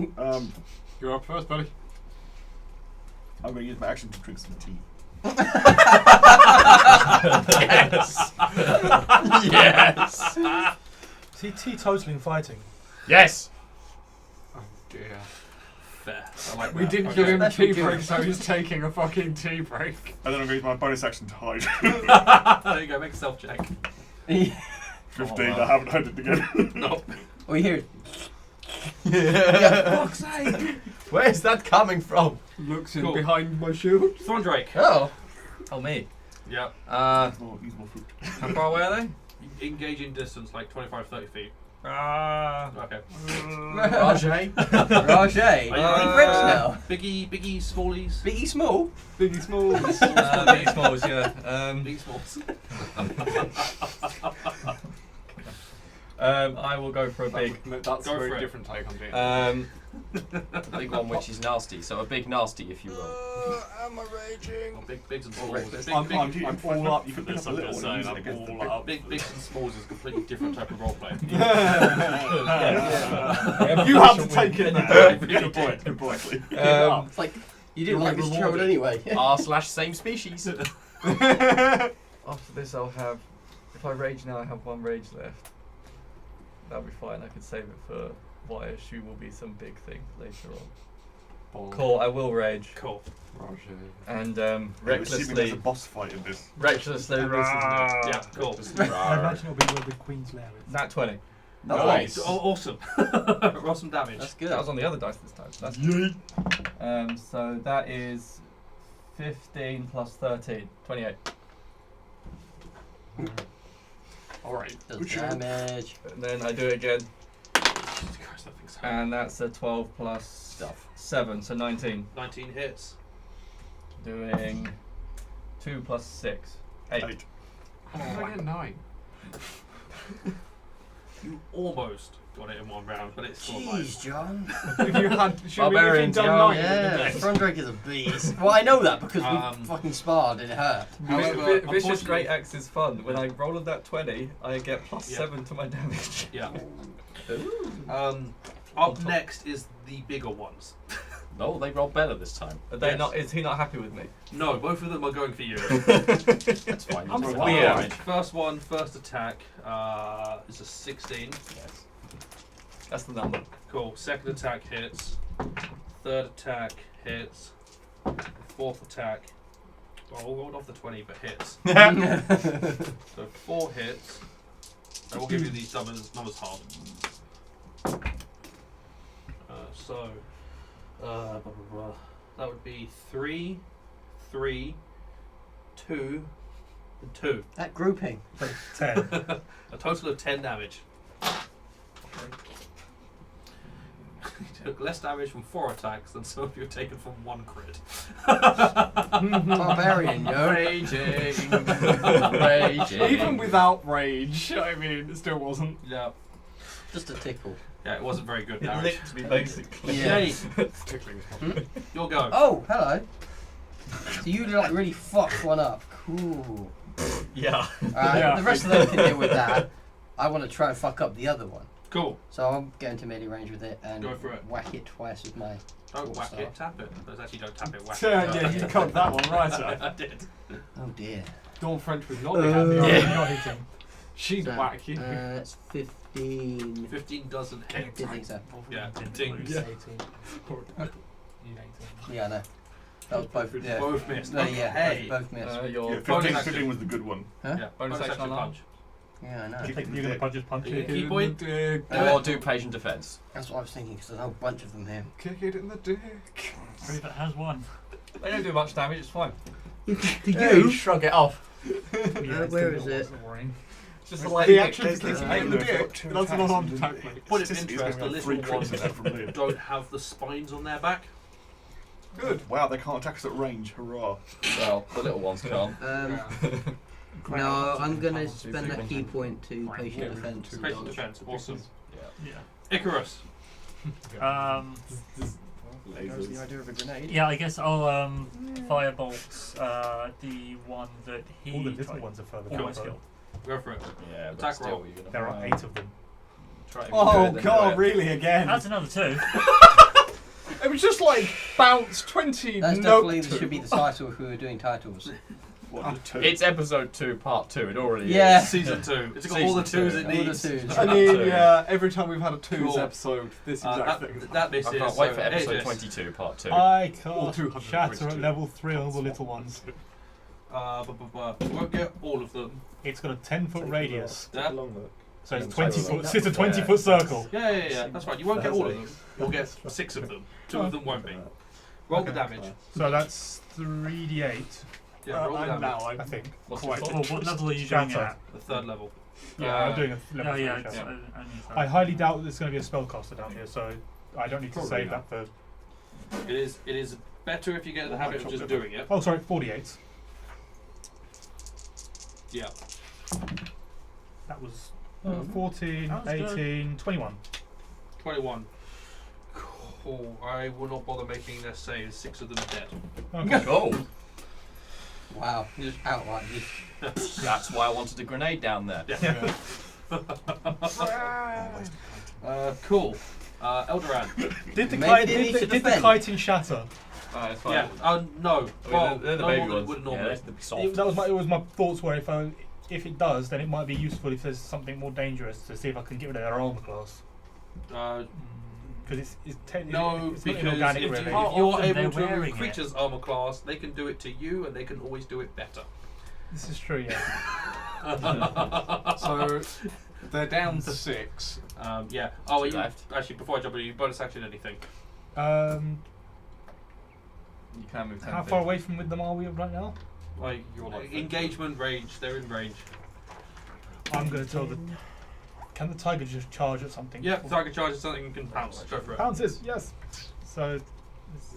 You're up first, buddy. I'm going to use my action to drink some tea. Yes. Yes. See, teetotaling fighting. Yes. Oh dear. Fair. I like We that. didn't Okay. give him a tea Special break, gift. so he's taking a fucking tea break. And then I'm going to use my bonus action to hide. There you go. Make a self check. 15, Oh, wow. I haven't hid it again. Nope. We hear. Yeah. Fuck's sake! Where's that coming from? Looks in Cool. behind my shield. Throndraek. Oh. Oh, me. Yep. Use more fruit. How far away are they? Engage in distance, like 25, 30 feet. Okay. Rajay. Roger, Are you French ready? now. Biggie, smallies. Biggie Small. Biggie small. Biggie Smalls, yeah. Biggie smalls. I will go for a big, That's Go a for very it. different take on it. a big one which is nasty. So a big nasty, if you will. Am I raging? Well, bigs and Or smalls. reckless. Big, I'm all up you for can this, I'm I'm just gonna saying, say, I'm I'm all up. Bigs and smalls is a completely different type of roleplay. You have to take it now. Good point, good point. It's like you didn't You'll like be this road rewarded. anyway. R/same species. After this, I'll have. If I rage now, I have 1 rage left. That'll be fine. I can save it for what I assume will be some big thing later on. Cool. I will rage Cool. and Assuming there's recklessly. a boss fight in this. Recklessly. Yeah, cool. I imagine it'll be where the Queen's lair is. Nat 20. Nice. Oh, awesome. Roll some damage. That's good. That was on the other dice this time. So, that's so that is 15 plus 13. 28. Alright. Does damage. And then I do it again, Jesus Christ, that thing's hard. and that's a 12 plus 7, so 19. 19 hits. Doing 2 plus 6. 8. How did I get 9? You almost got it in one round, but it's still alive. Jeez, John. If you had, should we have Barbarians, done yo. 9? Yeah, Throndraek is a beast. Well, I know that because Um, we fucking sparred and it hurt. However, Vicious unfortunately- Great Axe is fun. When I roll on that 20, I get plus Yeah. 7 to my damage. Yeah. Up next is the bigger ones. No, they rolled better this time. Are they Yes. not? Is he not happy with me? No, both of them are going for you. That's fine. I'm You fine. roll weird. damage. First one, first attack is a 16. Yes. That's the number. Cool. Second attack hits. Third attack hits. Fourth attack. Well, we'll roll off the 20, but hits. So 4 hits. I will give you these numbers half. Blah, blah, blah. That would be 3, 3, 2, and 2. That grouping. 10. A total of 10 damage. You took less damage from 4 attacks than some of you have taken from 1 crit. Barbarian, yo. Raging. Raging. Even without rage, I mean, it still wasn't. Yeah. Just a tickle. Yeah, it wasn't very good It damage. licked me basically. Yeah. Yay, Tickling is fun. your go. Oh, hello. So you like really fucked one up. Cool. Yeah. Yeah. The rest of them can deal with that. I want to try and fuck up the other one. Cool. So I'm going to melee range with it and Go for it. whack it twice with my. Don't Cool whack stuff. it, tap it. There's actually don't tap it, whack Yeah, it. you cut that one right out. I did. Oh dear. Dawn French would not be happy. You're Yeah. not hitting. She'd So, whack you. It's 15. 15 doesn't hit. Did think so. Yeah, Ding. dings. Yeah. 18. Yeah, no. That was both. Yeah. Both missed. No, yeah, Hey. both missed. Your Yeah, bonus 15, action. 15 was the good one. Yeah, bonus action on punch. Yeah, I know. Kick You're it in the going dick. to just punch Yeah. it. Key point. Or do patient defense. That's what I was thinking because there's a whole bunch of them here. Kick it in the dick. Prove it has 1. They don't do much damage. It's fine. To You shrug it off. Where is it? Just The action there's is the in the aim. dick. That's an armed attack, mate. Point of He's interest, the going little three ones crits from Liam. don't have the spines on their back. Good. Wow, they can't attack us at range. Hurrah! Well, the little ones can't. No, I'm gonna spend that key point to patient Yeah. defense. and Patient dodge. defense, awesome. Yeah. Icarus. Lasers. idea of a grenade. Yeah, I guess I'll firebolt the one that he All the little tried- ones are further almost down. killed. Go for it. Yeah, but Attack still, roll. you're gonna There are try 8 of them. try to be Oh good and do god, it. really again? That's another 2. It was just like bounce 20. That's nope definitely two. should be the title if we were doing titles. It's episode 2, part 2. It already Yeah. is. Season 2. It's got all the Season 2s two. it All the needs. twos. I mean, yeah, every time we've had a twos Cool. episode, this exact thing. That this I is. can't wait for so, episode Aegis. 22, part 2. I All can't 200 shatter at too. level 3 on all the little ones. You won't get all of them. It's got a 10-foot radius, Yeah? so it's Yeah. 20 Yeah. foot. It's a 20-foot circle. Yeah. That's right. You won't get all of them. You'll get 6 of them. 2 of them won't be. Roll the damage. So that's 3d8, Yeah, roll the damage. now I think. What's Quite. your Well, what level are you doing it Shatter. at? The 3rd level. Yeah, I'm doing a level Oh 3 yeah, it's shatter. only I highly doubt there's going to be a spellcaster down here, so I don't need to Probably save not. that for. It is better if you get in the habit of just doing it. Oh, sorry, 48. Yeah. That was Mhm. 14, That was good. 18, 21. 21. Cool. I will not bother making their saves. 6 of them are dead. Okay. Oh, Wow, you just outright. that's why I wanted a grenade down there. Yeah. Cool. Elderan. Did the Maybe kite? they need to Did the defend. kiting shatter? It's fine. Yeah. No. Well, they're the no baby more than it ones. would Yeah, normally. they'd be soft. That was my. It was my thoughts were if it does, then it might be useful if there's something more dangerous to see if I can get rid of their armor class. Because No, it's not because inorganic if, really. if How you're often able they're to remove wearing it? creatures' armor class, they can do it to you, and they can always do it better. This is true. Yeah. So they're down to 6. Yeah. Oh, are you Left. actually before I jump in, are you bonus action anything? Um, You can move 10 how feet. far away from them are we right now? Like You're like engagement range. They're in range. I'm going to tell the. Can the tiger just charge at something? Yeah. Target charges something and can pounce. Go for it. Pounces. Yes. So.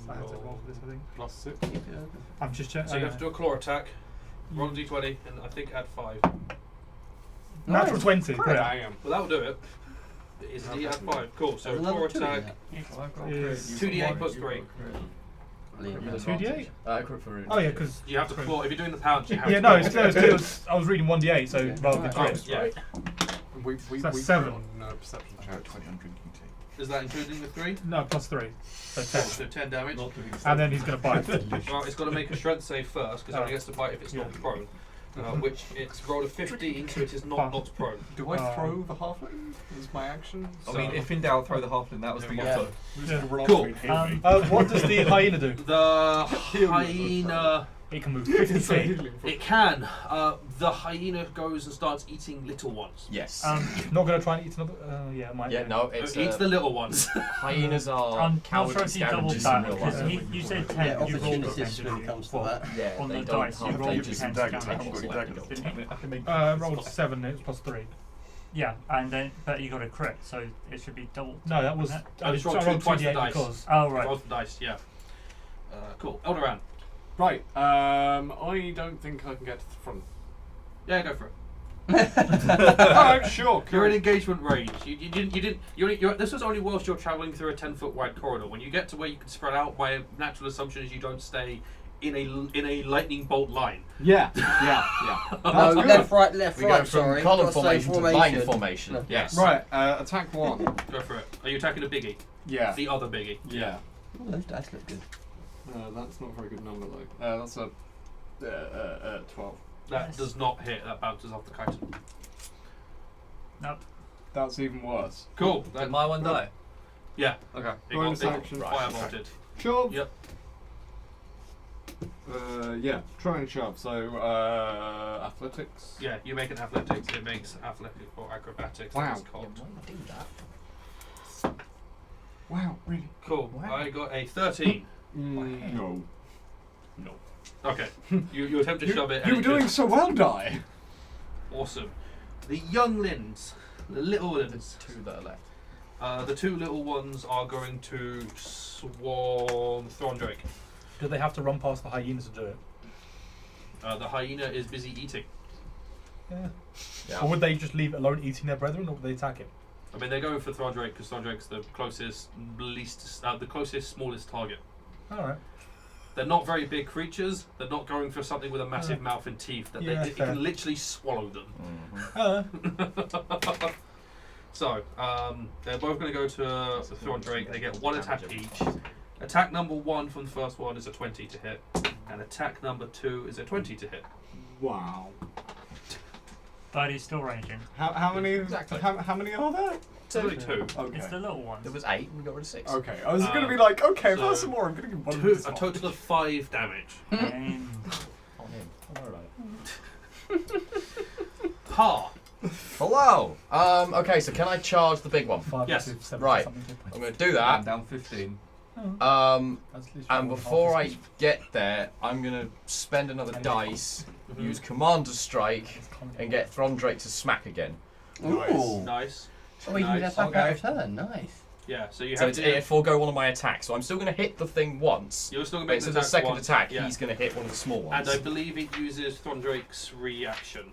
I have to roll for this. I think. +6. I'm just checking. So you have to do a claw attack. Roll a d20 and I think add 5. Natural 20. Great. Damn. Well, that will do it. It is D add 5. Cool. So claw attack. Is 2d8 plus 3. 2d8. Crit for Oh yeah, because You have to claw. If you're doing the pounce, you have yeah, to. no, claw. it's I was reading 1d8, so rather than Oh, crit. yeah. We that's we 7. put on, perception check. 20 on drinking tea. Is that including the 3? No, plus 3, so 10. So 10 damage. And then he's going to bite. Well, it's got to make a strength save first because it only gets to bite if it's not prone. Which it's rolled a 15, so it is not prone. Do I throw the halfling? Is my action? I mean, if in doubt, throw the halfling. That was the There we go. motto. Cool. What does the hyena do? The hyena. It can move 50 feet. It can. The hyena goes and starts eating little ones. Yes. Not going to try and eat another. Yeah, it might. yeah, do. no, It it's eats the little ones. hyenas are I'll cowardly try to double scavengers in that real because life. you said Yeah, 10. You rolled opportunities when it comes to that. Yeah, on they the don't dice, you have rolled they with just 10 daggers, damage. I haven't got any daggers. Didn't you? Rolled 7, it was plus 3. Yeah, and then but you got a crit, so it should be double. No, that was. wasn't it? I just rolled twice the 2d8 dice. because. Oh right. Roll the dice, yeah. Cool. Elderan. Right. I don't think I can get to the front. Yeah, go for it. Alright, sure. You're in engagement range. You didn't. This was only whilst you're traveling through a 10-foot wide corridor. When you get to where you can spread out, my natural assumption is you don't stay in a lightning bolt line. Yeah. No, left, right, We go from sorry. column Gotta say formation to line formation. No. Yes. Right. Attack 1. Go for it. Are you attacking a biggie? Yeah. The other biggie. Yeah. Oh, those dice look good. That's not a very good number though. That's a 12. That Yes. does not hit. That bounces off the chitin. Nope. That's even worse. Cool. Did my one die? Yeah. Okay. It Bonus got action. firebolted. Shove. Yep. Yeah. Try and shove. So athletics. Yeah. You make an athletics. It makes athletic or acrobatics. Wow. It's called. Wow. Really? Cool. Wow. I got a 13. No. No. Okay. You attempt to shove it. You and were it doing just- so well, Die. Awesome. The younglings, the little ones. Two that are left. The two little ones are going to swarm Throndraek. Do they have to run past the hyenas to do it? The hyena is busy eating. Yeah. Yeah. Or would they just leave it alone eating their brethren, or would they attack him? I mean, they're going for Throndraek because Throndraek's the closest, smallest target. Alright. They're not very big creatures. They're not going for something with a massive mouth and teeth that Yeah, it fair. can literally swallow them. Mm-hmm. So, they're both going to go to Throndraek. They get one attack each. Attack number 1 from the first one is a 20 to hit, and attack number 2 is a 20 to hit. Wow. But he's still ranging. How many? Exactly. How many are there? It's only 2. Okay. It's the little ones. There was 8 and we got rid of 6. Okay. I was gonna be like, okay, if so there's some more, I'm gonna give one of Two, this a one. total of 5 damage. And On him. Don't worry about it. Parr. Hello! Okay, so can I charge the big one? 5, Yes. 6, 7, Right. something, I'm going to do I'm that. down 15. And That's literally before half I his get there, I'm going to spend another dice, use Commander's Strike, and get Throndraek to smack again. Ooh. Nice. Oh, you can Nice. attack Okay. out of turn. Nice. Yeah, so you So have it's, to. it forego one of my attacks. So I'm still going to hit the thing once. You're still going But to instead make of the second once. attack, Yeah. he's going to hit one of the small And ones. I believe it uses Throndrake's reaction.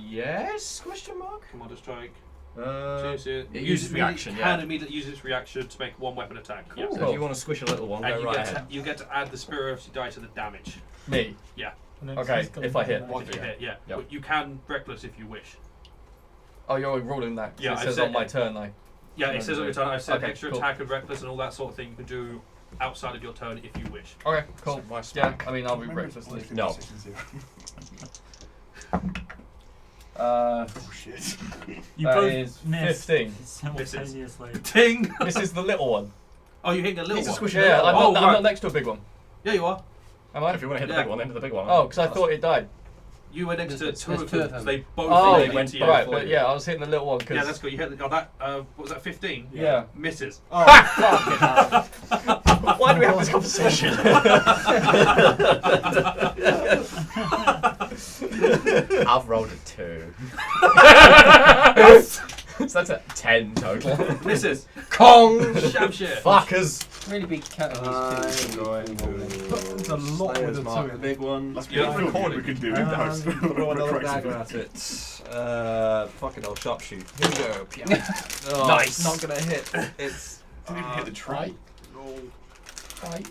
Yes? Question mark? Commander strike. It uses reaction, Can yeah. immediately use its reaction to make one weapon attack. Yeah. So if you want to squish a little one, And go you right get ahead. to, you get to add the superiority die to the damage. Me? And then Okay, he's got if I hit. one If you hit, yeah. Yep. But you can reckless if you wish. Oh, you're ruling that. 'cause Yeah, it I says said- on my turn, like. Yeah, it says on your turn. I've said Okay, extra cool. attack and reckless and all that sort of thing you can do outside of your turn if you wish. Okay, cool. So my Yeah, smack. I mean, I'll be Remember recklessly. it's No. 6 and 0. Uh, Oh shit. you that both is missed 15. simultaneously. Ting! This is the little one. Oh, you're hitting a little He's a one. squishy Yeah, little I'm, one. Oh, not, I'm right. not next to a big one. Yeah, you are. Am I? If you want to hit the Yeah. big one, then hit the big one. Oh, because I thought it died. You were next to There's- two there's of two them of them. because they both Oh, hit into you. right, but yeah, I was hitting the little one because. Yeah, that's cool. You hit the, that. What was that? 15. Yeah. Misses. Oh, fucking hell. Why do we have this conversation? I've rolled a 2. So that's a 10 total. Misses. Kong! Shamshire. Fuckers! Really big cat on these two. There's a lot with Slayer's the mark, two. the big one. Let's Yeah, be recording. We can do it. That's Throw another correct. dagger at it. Fucking hell, sharpshoot. Here we go. Oh, Nice. It's not gonna hit. It's Didn't even hit the tree.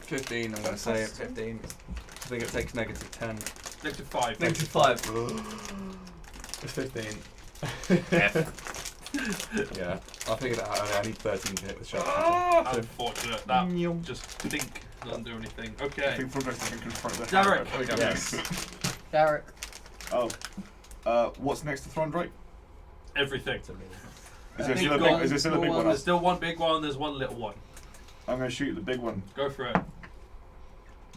15. I'm gonna say 15. I think it takes negative 10. Negative 5. Negative 5. It's 15. Yeah, I figured it out. I need 13 to hit with sharpshooter. Unfortunate. That just think doesn't do anything. I Okay. think Throndraek can confront the Darek. hammer. Yes. Darek. Oh. What's next to Throndraek? Everything. Is there Big still a one, big? Is there still a big small one? There's still one big one. There's one little one. I'm going to shoot the big one. Go for it.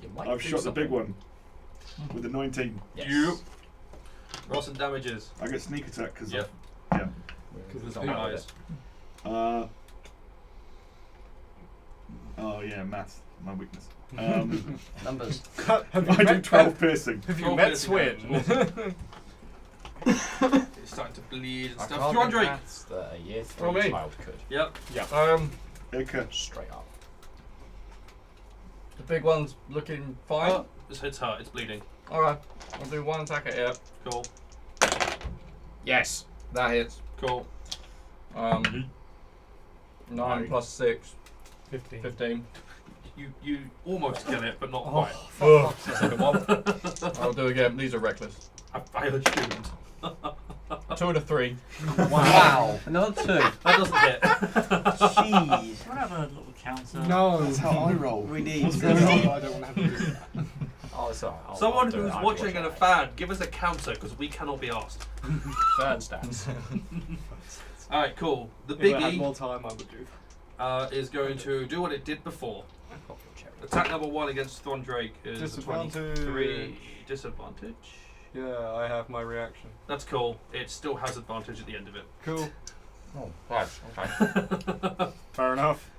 You might I've do shot the big something. one with the 19. Yes. You. Roll some damages. I get sneak attack because Yep. yeah. Because there's Oh, big no. eyes. Oh yeah, maths, my weakness. Numbers. Have you I do met 12 piercing. Have you Roll met piercing Swin? damage. It's starting to bleed and I stuff. can't do Throndraek. maths that a year 3 Oh, me. child could. Yep. Ica. Straight up. The big one's looking fine. Oh, it's her. It's bleeding. Alright, I'll do one attack at it. Cool. Yes. That hits. Cool. 9 plus 6, 15. 15. You almost kill it, but not Oh, quite. Oh, second one. I'll do again. These are reckless. I assumed. 2 and a 3. Wow. Another 2. That doesn't hit. Jeez. Do you want to have a little counter? No. That's how I roll. We need. What's going on? I don't want to have to do that. Oh, it's alright. Someone I'll do who's it. I'll watching watch and a it. fan, give us a counter because we cannot be asked. Fern stats. All right, cool. The If I had biggie more time, I would do that. is going to do what it did before. Attack number 1 against Throndraek is a Disadvantage. 23. Disadvantage. Yeah, I have my reaction. That's cool. It still has advantage at the end of it. Cool. Oh, right. Okay. Fair enough.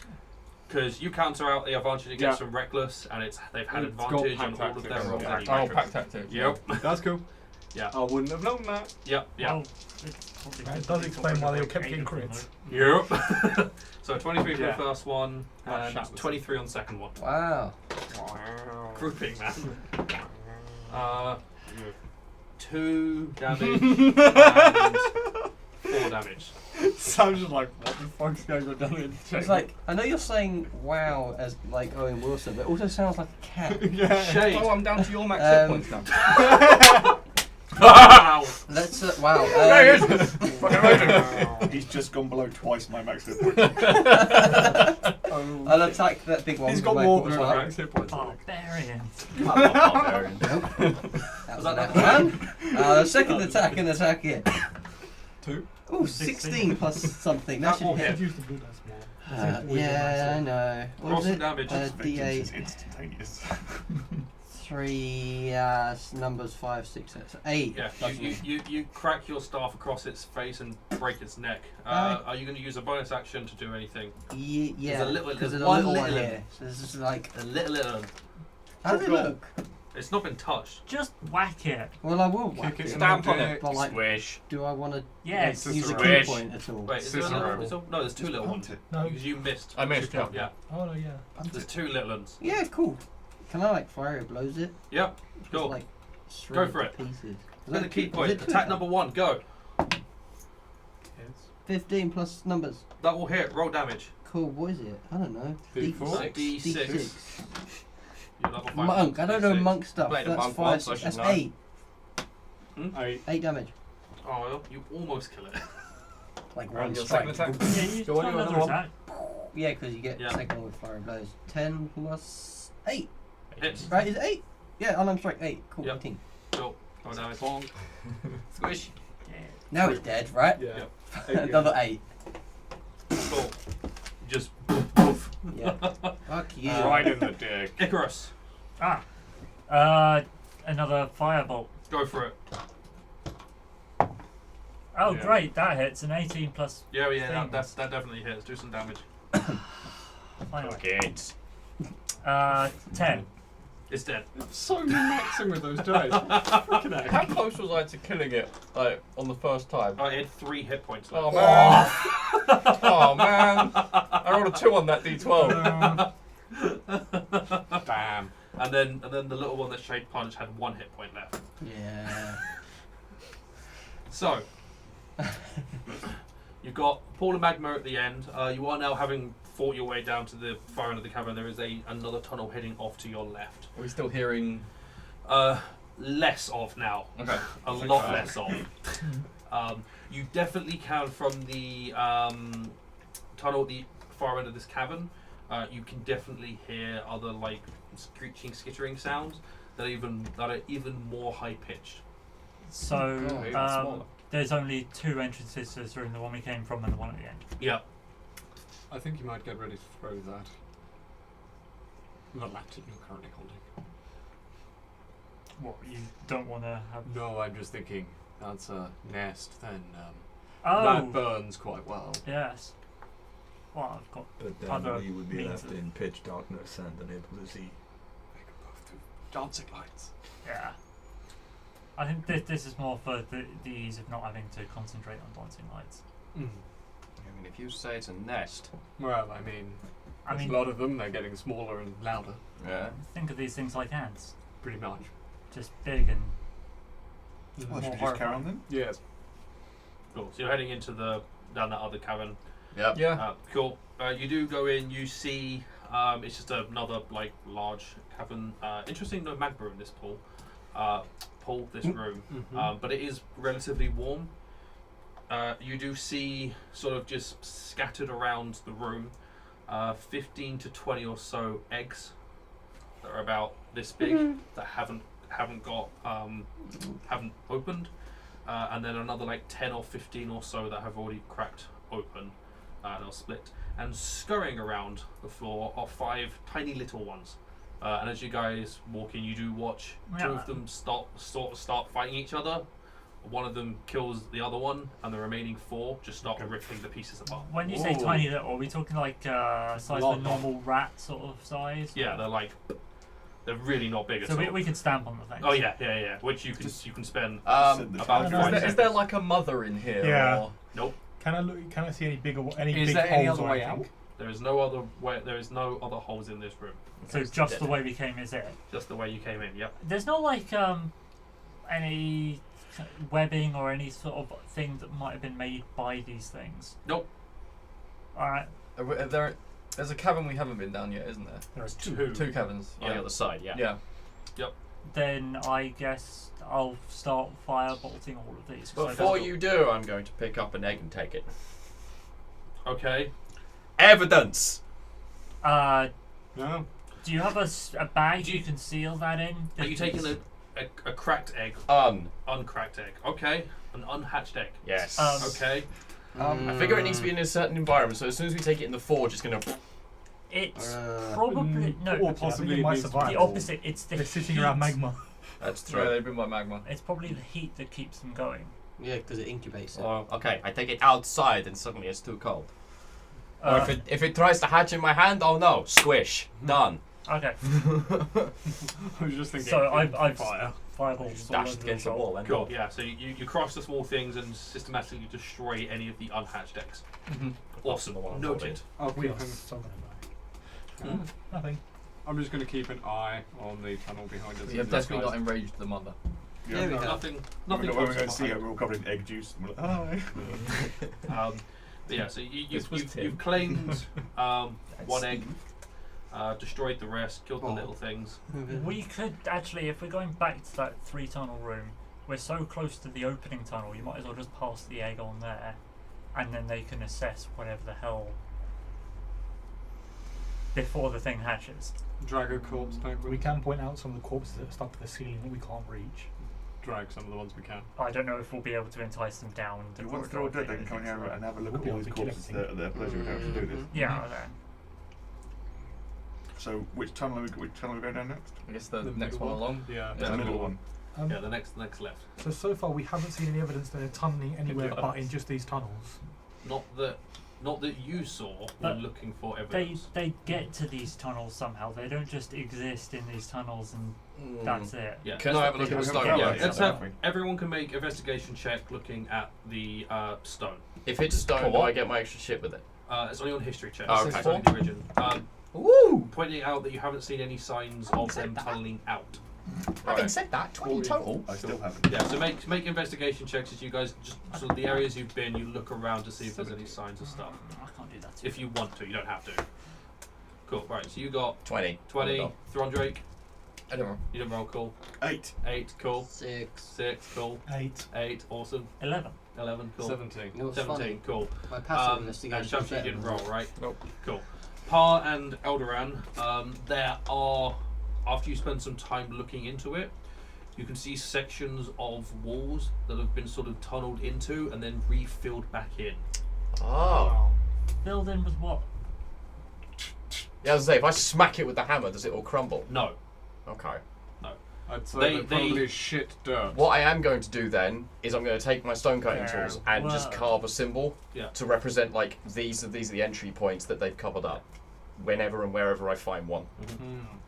Because you counter out the advantage against some reckless, and they've had It's got advantage pack on all of their tactics. rolls. Yeah. anyway. Oh, pack tactics. Yep. That's cool. Yeah. I wouldn't have known that. Yep. Yep. Well, it's probably That good does to explain incorporate why they like kept 8 getting of them, crits. Yep. So 23 for Yeah. the first one, That and shot was 23 on the second one. Wow. Grouping, man. 2 damage and 4 damage. Sounds just like, what the fuck's going on down in It's like, I know you're saying wow as like Owen Wilson, but it also sounds like a cat. Yeah. Shade. Oh, I'm down to your max Um, hit points now. Wow. Let's, wow. There he is! Fucking amazing. He's just gone below twice my max hit points. I'll attack that big one. He's with got my more quarter than up. max hit points. Barbarians. That was that one. Second attack and attack it. 2. Ooh, 16 plus something. That That will should hit. hit. Use the blue dice more. Yeah, I know. What was Awesome it? damage. Vengeance is D8. instantaneous. 3 numbers 5, 6, 8. Yeah, you crack your staff across its face and break its neck. Are you going to use a bonus action to do anything? Yeah, There's a little- because there's there's a one little one little here. So this is like, A little. how does it look? It's not been touched. Just whack it. Well, I will whack Kick it it. in Stamp the on it. dick. But like, Swish. do I want to Yes. It's use a just key Wish. point at all? Wait, is there Cicero. another? No, there's 2 little ones. No. Because you missed. I missed, yeah. Yeah, Oh no, yeah. there's 2 little ones. Yeah, cool. Can I like fire blows it? Yep, Just, go. like, Go shred for to it. Pieces. Spend a key point. Is it Attack two? number 1, go. 15 plus numbers. That will hit. Roll damage. Cool. What is it? I don't know. D4? D6. You're level 5. Monk. I don't know D6. monk stuff. Played a That's monk 5, once, I 6. should That's know. 8. 8 damage. Oh, well, you almost kill it. Like Round one your strike. second attack. Yeah, you Go on, try your another other one. attack. Yeah, because you get Yeah. second one with fire blows. 10 plus 8. Hits. Right? Is it 8? Yeah, unarmed strike 8. Cool. Yep. 18. Cool. Roll damage. Squish. Yeah. Now it's dead, right? Yeah. Another 8. Cool. Just poof. Yeah. Fuck you. Right in the dick. Icarus, Another firebolt. go for it. Oh, Yeah. great, that hits. An 18 plus. Yeah, that Things. definitely hits. Do some damage. Final. It. 10. It's dead. So maxing with those dice. Fucking heck. How close was I to killing it, like, on the first time? Oh, it had 3 hit points left. Oh man! Oh man! I rolled a 2 on that d12. Damn. And then the little one that Shade Punch had 1 hit point left. Yeah. So, you've got Pool of Magma at the end. You are now, having fought your way down to the far end of the cavern, there is another tunnel heading off to your left. Are we still hearing? Less of now. Okay. A lot less of. You definitely can, from the tunnel at the far end of this cavern, you can definitely hear other like screeching, skittering sounds that are even more high pitched. So, even smaller. there's only 2 entrances to this room, the one we came from and the one at the end. Yeah. I think you might get ready to throw that. The lantern you're currently holding. What, you don't want to have. No, I'm just thinking that's a nest, then Oh! that burns quite well. Yes. Well, I've got. But then Other we would be means left of- in pitch darkness and unable to see. They could both do dancing lights. Yeah. I think this is more for the ease of not having to concentrate on dancing lights. Mm. I mean, if you say it's a nest. Well, I mean, I there's mean, a lot of them. They're getting smaller and louder, Yeah. think of these things like ants. pretty much. Just big and Well, should more we just carry horrifying. on then? Yes. Cool. So you're heading into down that other cavern. Yep. Yeah. Cool. You do go in. You see, it's just another like large cavern. Interesting, no magma in this pool. This room, but it is relatively warm. You do see, sort of just scattered around the room, 15 to 20 or so eggs that are about this big that haven't opened, and then another like 10 or 15 or so that have already cracked open and are split. And scurrying around the floor are 5 tiny little ones. And as you guys walk in, you do watch 2 of them start fighting each other. one of them kills the other one, and the remaining 4 just start ripping the pieces apart. When you say tiny little, are we talking like size of a normal rat sort of size? Yeah, they're really not big at so all. we can stamp on the thing. Oh yeah. Which you can spend Um, about 5 Is seconds. there like a mother in here? Yeah. Or? Nope. Can I look? Can I see any bigger? Any Is big there any holes other or way anything? out? There is no other way. There is no other holes in this room. So just the way we came is it? Just the way you came in. Yep. There's not like any webbing or any sort of thing that might have been made by these things. Nope. Alright. There's a cavern we haven't been down yet, isn't there? There's Two caverns. On the other side, yeah. Yeah. Then I guess I'll start firebolting all of these. 'cause I Before don't- you do, I'm going to pick up an egg and take it. Okay. Evidence! No. Do you have a bag you can seal that in? Are you taking a cracked egg? Uncracked egg. Okay. An unhatched egg. Yes. Okay. I figure it needs to be in a certain environment, so as soon as we take it in the forge, it's going to... It's probably... No, or possibly it might needs to be survive. the opposite. It's the They're sitting heat. around magma. That's Yeah, true. they've been by magma. It's probably the heat that keeps them going. Yeah, because it incubates it. Oh, okay, I take it outside and suddenly it's too cold. Or Uh, if it tries to hatch in my hand, oh no, squish. Done. Okay. I was just thinking. So I've fire. fireballs all Dashed over against the the shop. wall and Cool. Yeah. So you crush the small things and systematically destroy any of the unhatched eggs. Awesome. Noted. I'll We keep are an, so gonna die. Nothing. I'm just going to keep an eye on the tunnel behind us. We have definitely not enraged the mother. Yeah, we have. Nothing. When Nothing. we're close going to see behind. it, we're all covered in egg juice. And we're like, oh. But yeah. So This was Tim. you've claimed one egg, destroyed the rest, killed the little things. We could actually, if we're going back to that 3-tunnel room, we're so close to the opening tunnel, you might as well just pass the egg on there, and then they can assess whatever the hell before the thing hatches. Drag a corpse back. We can point out some of the corpses that are stuck to the ceiling that we can't reach. Drag some of the ones we can. I don't know if we'll be able to entice them down. The Once they're all dead, they can come here and have a look at all these corpses at their pleasure to actually do this. Yeah, okay. So which tunnel are we going down next? I guess the The next middle one one? along. Yeah. The middle one. Yeah. The next left. So far we haven't seen any evidence that they're tunneling anywhere Yeah. but in just these tunnels. Not that you saw. We're But looking for They evidence. they get to these tunnels somehow. They don't just exist in these tunnels and that's it. Yeah. Can I have a look at the stone? Yeah, Yeah, yeah, let's definitely. have everyone can make investigation check looking at the stone. If it's stone, do I get my extra shit with it? It's only on history check. Oh, It's okay. only the origin. Woo! Pointing out that you haven't seen any signs of them tunneling out. Having said that, 20 total. I still haven't. Yeah, so make investigation checks as you guys just sort of the areas you've been. You look around to see if there's any signs of stuff. I can't do that. If you want to, you don't have to. Cool. Right. So you got 20. 20. Throndraek. I don't know. You didn't roll. Cool. 8. 8. Cool. 6. 6. Cool. 8. 8. Awesome. 11. 11. Cool. 17. It was 17. funny. Cool. My passive And investigation. was Shamsi, you better didn't than roll, that. right? Nope. Cool. Parr and Elderan, there are, after you spend some time looking into it, you can see sections of walls that have been sort of tunneled into and then refilled back in. Oh. Filled in with what? Yeah, I was gonna say, if I smack it with the hammer, does it all crumble? No. Okay. I'd say They- they're probably shit dirt. What I am going to do then is I'm going to take my stone cutting Yeah, tools and just well- carve a symbol Yeah. to represent like these are the entry points that they've covered up. Whenever and wherever I find one.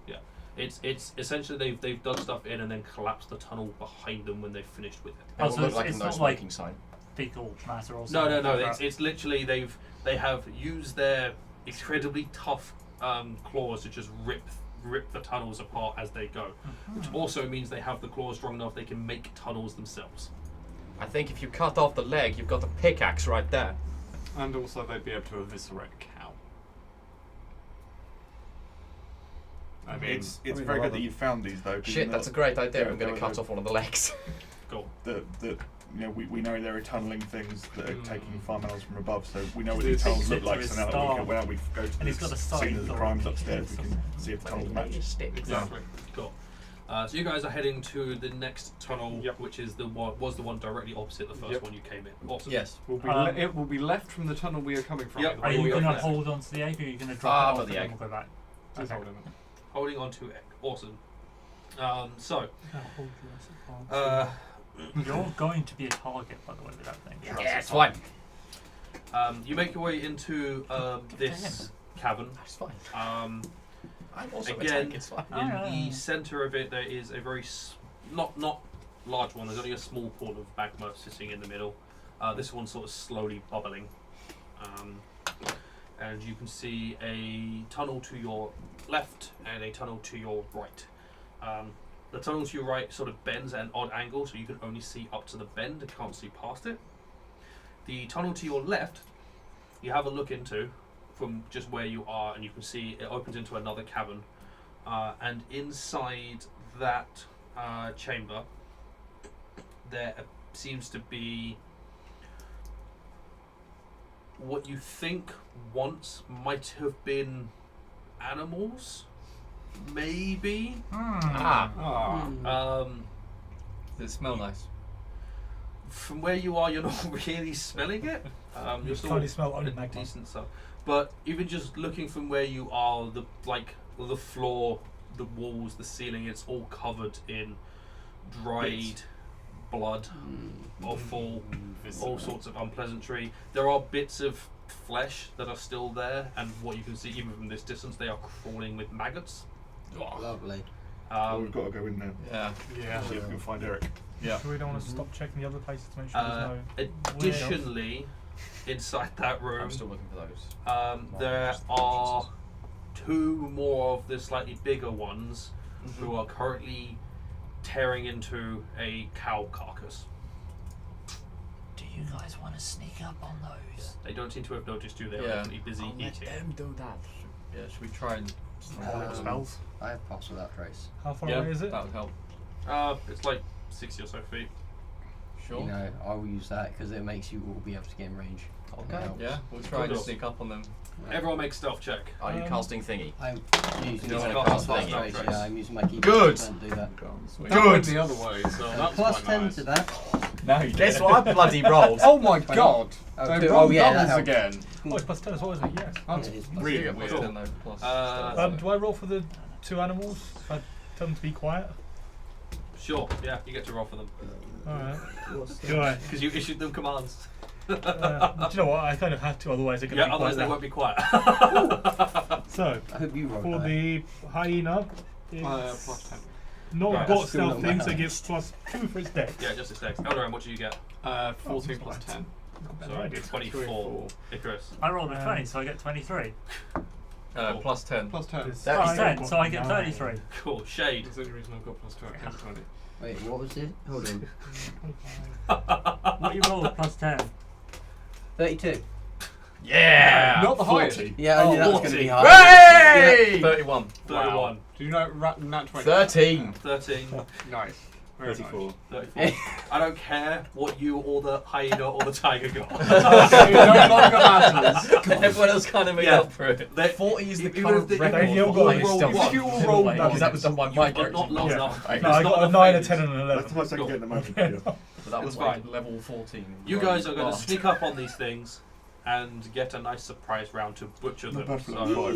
Yeah. It's essentially they've dug stuff in and then collapsed the tunnel behind them when they've finished with it. It will so look like a it's no not smoking like sign. fecal matter or No, something. no, no. like It's literally they have used their incredibly tough claws to just rip the tunnels apart as they go, which also means they have the claws strong enough they can make tunnels themselves. I think if you cut off the leg, you've got a pickaxe right there. And also they'd be able to eviscerate a cow. I mean, It's very good that you found these though. 'cause Shit, you that's a know great idea. Yeah, I'm going to no, cut no. off one of the legs. Cool. that we know there are tunneling things that are taking 5 miles from above, so we know what He these tunnels takes look it like. to So his now that star. when we go to And he's this got a scene sign of the for crimes it. upstairs, we can see if the tunnels match. Exactly. Cool. So you guys are heading to the next tunnel, which is the one directly opposite the first one you came in. Awesome. Yes. it will be left from the tunnel we are coming from. Yep. Are you we going to are- hold on to the egg or are you going to Ah, drop it but off the and egg. then we'll go back? Just Okay. holding it. Holding on to egg. Awesome. So Hold yours, I can't see. You're going to be a target, by the way, with that thing. Yeah, it's fine. You make your way into this cavern. That's fine. Um, I'm also a again, tank, it's fine. in the centre of it, there is a very not large one. There's only a small pool of magma sitting in the middle. This one's sort of slowly bubbling, and you can see a tunnel to your left and a tunnel to your right. The tunnel to your right sort of bends at an odd angle, so you can only see up to the bend and can't see past it. The tunnel to your left, you have a look into from just where you are, and you can see it opens into another cavern. And inside that chamber, there seems to be what you think once might have been animals, maybe. Does it smell nice? From where you are, you're not really smelling it. You You're still can't smell only magma. decent stuff. But even just looking from where you are, the floor, the walls, the ceiling, it's all covered in dried blood, offal, all sorts of unpleasantry. There are bits of flesh that are still there, and what you can see even from this distance, they are crawling with maggots. Lovely. Well, we've got to go in now. Yeah. Yeah. See if we can find Eric. Yeah. So we don't want to stop checking the other places to make sure there's no. Additionally, inside that room, I'm still looking for those. there are two more of the slightly bigger ones who are currently tearing into a cow carcass. Do you guys want to sneak up on those? They don't seem to have noticed you. They're Yeah. definitely busy I'll let eating. them do that. Yeah, should we try and... Spells. I have pass without trace. How far Yeah, away is it? that would help. It's like 60 or so feet. Sure. You know, I will use that because it makes you all be able to get in range. Okay. It helps. Yeah, we'll try and Cool. sneak up on them. Everyone make stealth check. Are you casting thingy? I'm using You my wanna pass cast without thingy? trace. Yeah, I'm using my key. Good. To do that. Sweet. That went the other way, so that's Plus quite 10 nice. to that. Now you Guess what I bloody rolled? Oh my god! Oh, They two. rolled Oh, yeah, that doubles helps. again. Oh, it's plus 10 as well, isn't it? Yes. That's Yeah, it is plus really get weird. plus 10 though, plus Do I roll for the two animals? If I tell them to be quiet? Sure, yeah, you get to roll for them. Alright. Do I? Because you issued them commands. Do you know what? I kind of had to, otherwise they're going to Yeah, be otherwise quiet they now. won't be quiet. So, I hope you roll for that. the hyena, Plus it's 10. not Right, got that's still stealth not thing, bad. so it gives plus 2 for its dex. Yeah, just a sec. Elderan, what do you get? 14 plus 10. Sorry, 24. Icarus. I rolled a 20, so I get 23. plus 10. Plus 10. It's That Plus is 10, so I get 9. 33. Cool. Shade. That's the only reason I've got plus 2. I can't 20. Wait, what was it? Hold on. What you rolled plus 10? 32. Yeah! Not the highest. Yeah, I knew that was going to 40. be high. Hey! 31. 31. Do you know nat 20? 13. 13. Nice. Very 34. 34. I don't care what you or the hyena or the tiger got. no longer matters. Everyone else kind of made Yeah. up for it. They- 40 is the even current if they- record if you for roll highest one- stealth. if you roll Like, one, because that was done by my But character. not long Yeah. enough. Right. No, It's I not got a enough 9, a phases. 10, and an 11. That's the most I can get at the moment. Yeah. But that was It's like fine. level 14. You guys are going to Bastard. sneak up on these things and get a nice surprise round to butcher Not them. bad for So, level 5.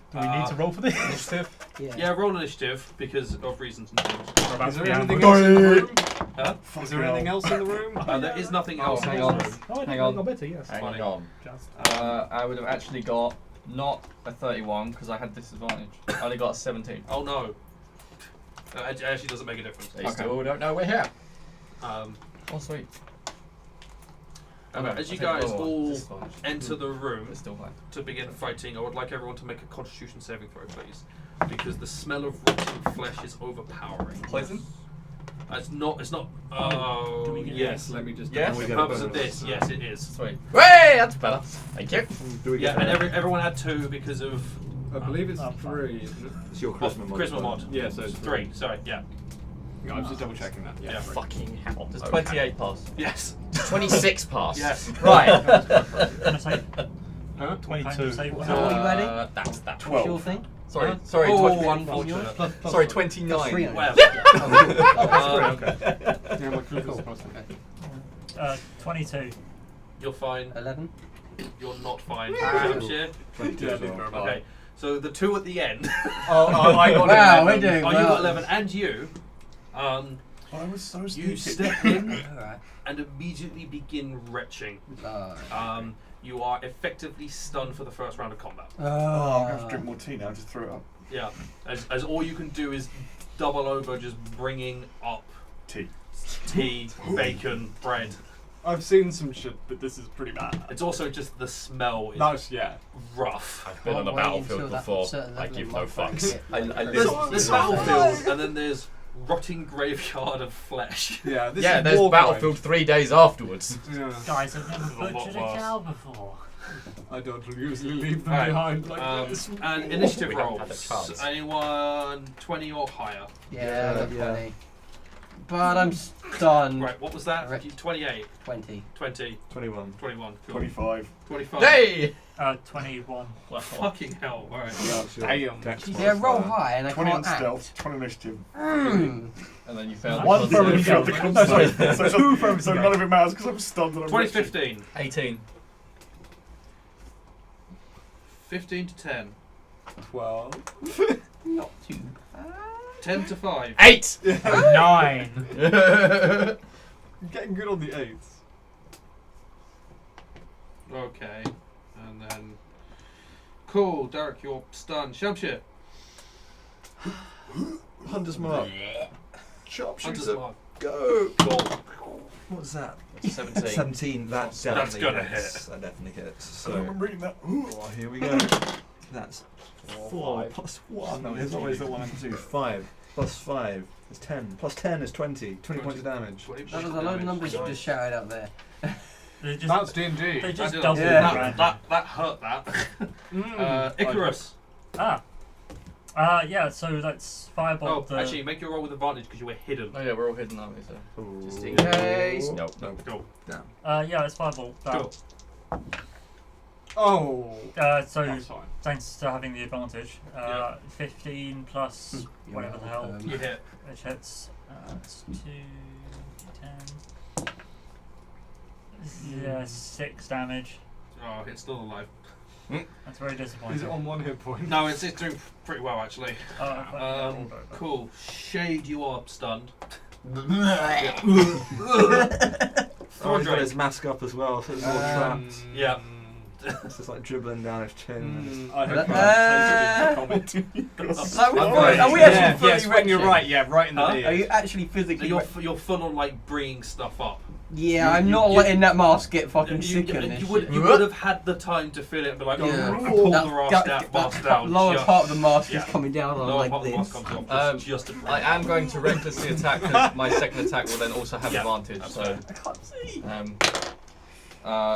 Do we need to roll for this? Initiative. yeah, roll initiative because of reasons and things. We're about Is to there be anything ambushed. else in the room? Huh? Is there anything else in the room? There is nothing Oh, else hang in on. this room. Oh, I Hang did on. go better, yes. Hang Funny. on. Just. I would have actually got not a 31 because I had disadvantage. I only got a 17. Oh no. It actually doesn't make a difference. They still don't know we're here. Um, Oh, sweet. Okay, Okay, as you I'll take guys the lower all one. Disadvantage. enter the room It's still high. to begin fighting, I would like everyone to make a constitution saving throw, please. Because the smell of rotting flesh is overpowering. Poison? It's not. do Oh, we get yes. Let me just. Yes. For we the get a purpose of bonus. this, yes, it is. Sweet. Hey, that's better. Thank you. Do we Yeah, get and everyone had 2 because of I believe it's I'm fine. 3, isn't it? It's your charisma mod. charisma mod. Yeah, so it's 3. Sorry, yeah. Yeah, I was just double checking that. Yeah. Fucking hell. Does Okay. 28 pass? Yes. 26 pass. Yes. Right. Can I say? Huh? 22. Save What are you adding? That's that. What's your 12. thing? Sorry, sorry. Oh, 20 unfortunate. sorry, Plus 29. 3 on it. Well, Oh, okay. Yeah, my charisma's plus 10. 22. You're fine. 11. You're not fine. Hampshire. 22 as well. Okay. So the 2 at the end. Oh, I got Wow, 11. we're doing Oh, you well. got 11, and you. I was so You stupid. step in Alright. and immediately begin retching. Oh. You are effectively stunned for the first round of combat. Oh, I'm gonna have to drink more tea now. Just throw it up. Yeah, as all you can do is double over, just bringing up Tea. tea, bacon, bread. I've seen some shit, but this is pretty bad. It's also just the smell is That's rough. I've been on a battlefield before. I give no fucks. There's battlefield, and then there's rotting graveyard of flesh. Yeah, this Yeah, is there's war Battlefield 3 days afterwards. Yeah. Guys, I've never What butchered a was? cow before. I don't usually leave them Alright, behind like this. And initiative We haven't had a rolls. chance. Anyone 20 or higher? Yeah, I got Yeah. 20. But I'm stunned. Right, what was that? Right. 28, 20. 20, 21. 21, cool. 25. 25. Hey! 21. Fucking hell, alright. Damn. Yeah, roll high and I 20 on can't stealth, act. 20 initiative. Mm. And then you failed. One the throw considerably. and Failed the go. con No, sorry, save. two throws So and none go. of it matters because I'm stunned and I'm 2015. 18. 15 to 10. 12. Not too bad. 10 to 5. 8! 9. You're getting good on the 8s. Okay. And then. Cool, Darek, you're stunned. Shamshir. Hunter's mark. Hunter's Sharpshooter. mark. Go. Cool. What was that? 17. 17. That That's definitely gonna hits. hit. That definitely hits. I don't So, remember reading that. oh, here we go. That's 4 5. plus 1. No, there's always the 1 and 2. 5 plus 5 is 10. Plus 10 is 20. 20 points of damage. 20 That was a load of numbers you just shouted out there. They just, That's D&D. they just That- doubled yeah. it. that hurt that. Icarus. Yeah, so that's Oh, Firebolt. actually, make your roll with advantage because you were hidden. Oh yeah, we're all hidden, aren't we? So. Just in case. Nope. Cool. yeah, it's Firebolt. Cool. Oh. So That's fine. thanks to having the advantage, Yeah. 15 plus whatever the hell, You hit. which hits. It's 2, 10. Yeah, 6 damage. Oh, it's still alive. That's very disappointing. Is it on 1 hit point? No, it's doing pretty well actually. Oh, Cool. Shade, you are stunned. Oh, he's got his mask up as well, so it's all trapped. Yeah. It's just like dribbling down his chin. I hope Are we actually fully yes, when you're retching? right, yeah, right in the Huh? ear. Are you actually physically? You're full on like bringing stuff up. Yeah, I'm not letting that mask get fucking You sick in this. would have had the time to fill it and be like, Yeah. pull That- the mask that mask down. lower just- part of the mask yeah. is coming down on Lower like part of the mask this. comes off just to I am going to recklessly attack because my second attack will then also have Yeah, advantage. So absolutely. I can't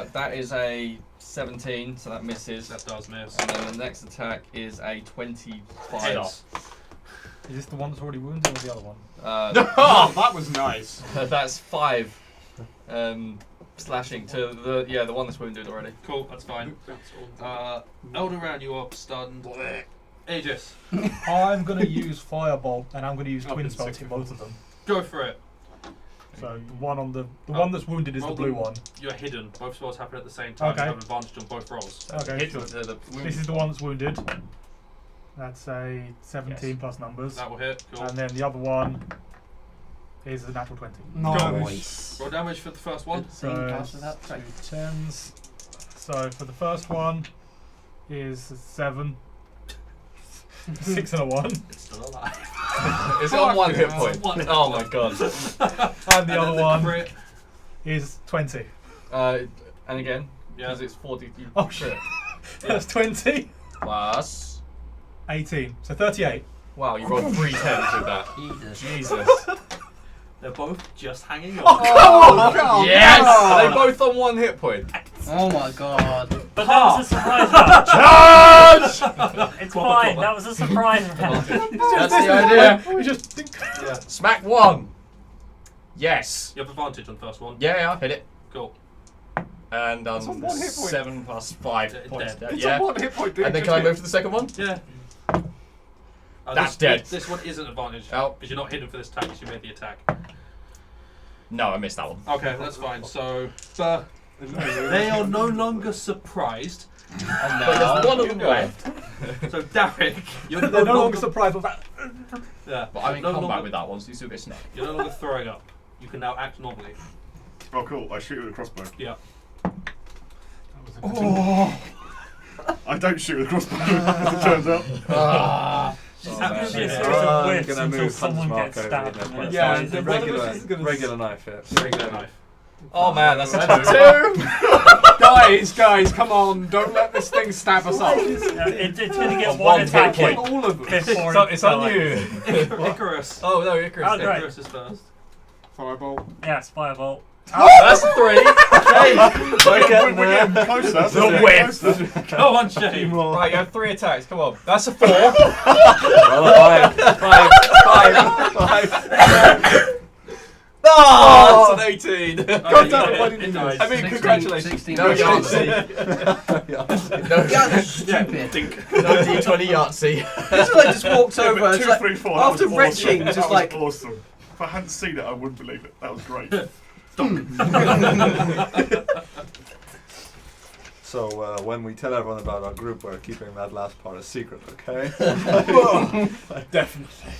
see. that is a 17, so that misses. That does miss. And then the next attack is a 25. Hits. Is this the one that's already wounded or the other one? Oh, that was nice. That's 5 slashing to the one that's wounded already. Cool, that's fine. Elderan, you are stunned. Aegis, I'm going to use Firebolt and I'm going to use I've Twin been Spell sick to hit before. both of them. go for it. So the one on the one that's wounded is the roll blue them. one. You're hidden. Both spells happen at the same time. Okay. You have advantage on both rolls. Okay, Hit sure. the This is the one that's wounded. That's a 17 plus numbers. That will hit. Cool. And then the other one is a natural 20. Nice. Roll damage for the first one. Seeing past that trait. 10s. So for the first one is a 7. 6 and a 1. It's still alive. Is it on 1 hit It's point? on 1 hit Oh my point. god. And the other one Crit. is 20. And again, Yeah. because it's 40. Oh shit. That's 20. Plus. 18. So 38. Wow, you rolled 3 10s with that. Jesus. Jesus. They're both just hanging on. Oh, God. Yes! Are they both on 1 hit point? Oh my god. But that was a surprise round. Charge! It's fine, that was a surprise round. That's the idea. We just think. Yeah. Smack 1. Yes. You have advantage on the first one. Yeah, hit it. Cool. And It's on 1 hit point. 7 plus 5 Dead. points. Dead. It's Yeah. a 1 hit point, dude. And then can I move to the second one? Yeah. That's dead. This one isn't advantage. Oh. Because you're not hidden for this attack because you made the attack. No, I missed that one. Okay, that's fine. So, they are no longer surprised. But there's one of them left. So, Darek, you're They're no longer surprised with that. Yeah. But I'm in No combat longer- with that one, so you still get sniped. You're no longer throwing up. You can now act normally. Oh, cool. I shoot with a crossbow. Yeah. I don't shoot with a crossbow, as it turns out. It's man. going to be a Yeah. series of I'm whiffs gonna until move someone Hunter's gets mark stabbed. over And in then that Yeah, it's and fine. one of us is gonna regular knife hit. Regular knife. Oh man, that's a Guys, come on! Don't let this thing stab us up. Yeah, it's going to get On one one attack hit in All of us. before It's on dies. you. Icarus. Oh no, Icarus. Oh, great. Icarus is first. Fireball. Yes, firebolt. That's a 3. Okay, We're getting getting there. closer. The We're getting whiff. closer. Go on, Shane. Right, you have 3 attacks. Come on. That's a 4. Well, 5. Oh, it's an 18. God damn it, why didn't you dies. I mean, 16, congratulations. 16 No Yahtzee. Yahtzee. Yeah, that's stupid. Dink. No D20 Yahtzee. This guy just walks Yeah, over but and it's 2, like, 3, 4, after that was retching, awesome. just That like, was awesome. If I hadn't seen it, I wouldn't believe it. That was great. So when we tell everyone about our group, we're keeping that last part a secret, okay? Definitely.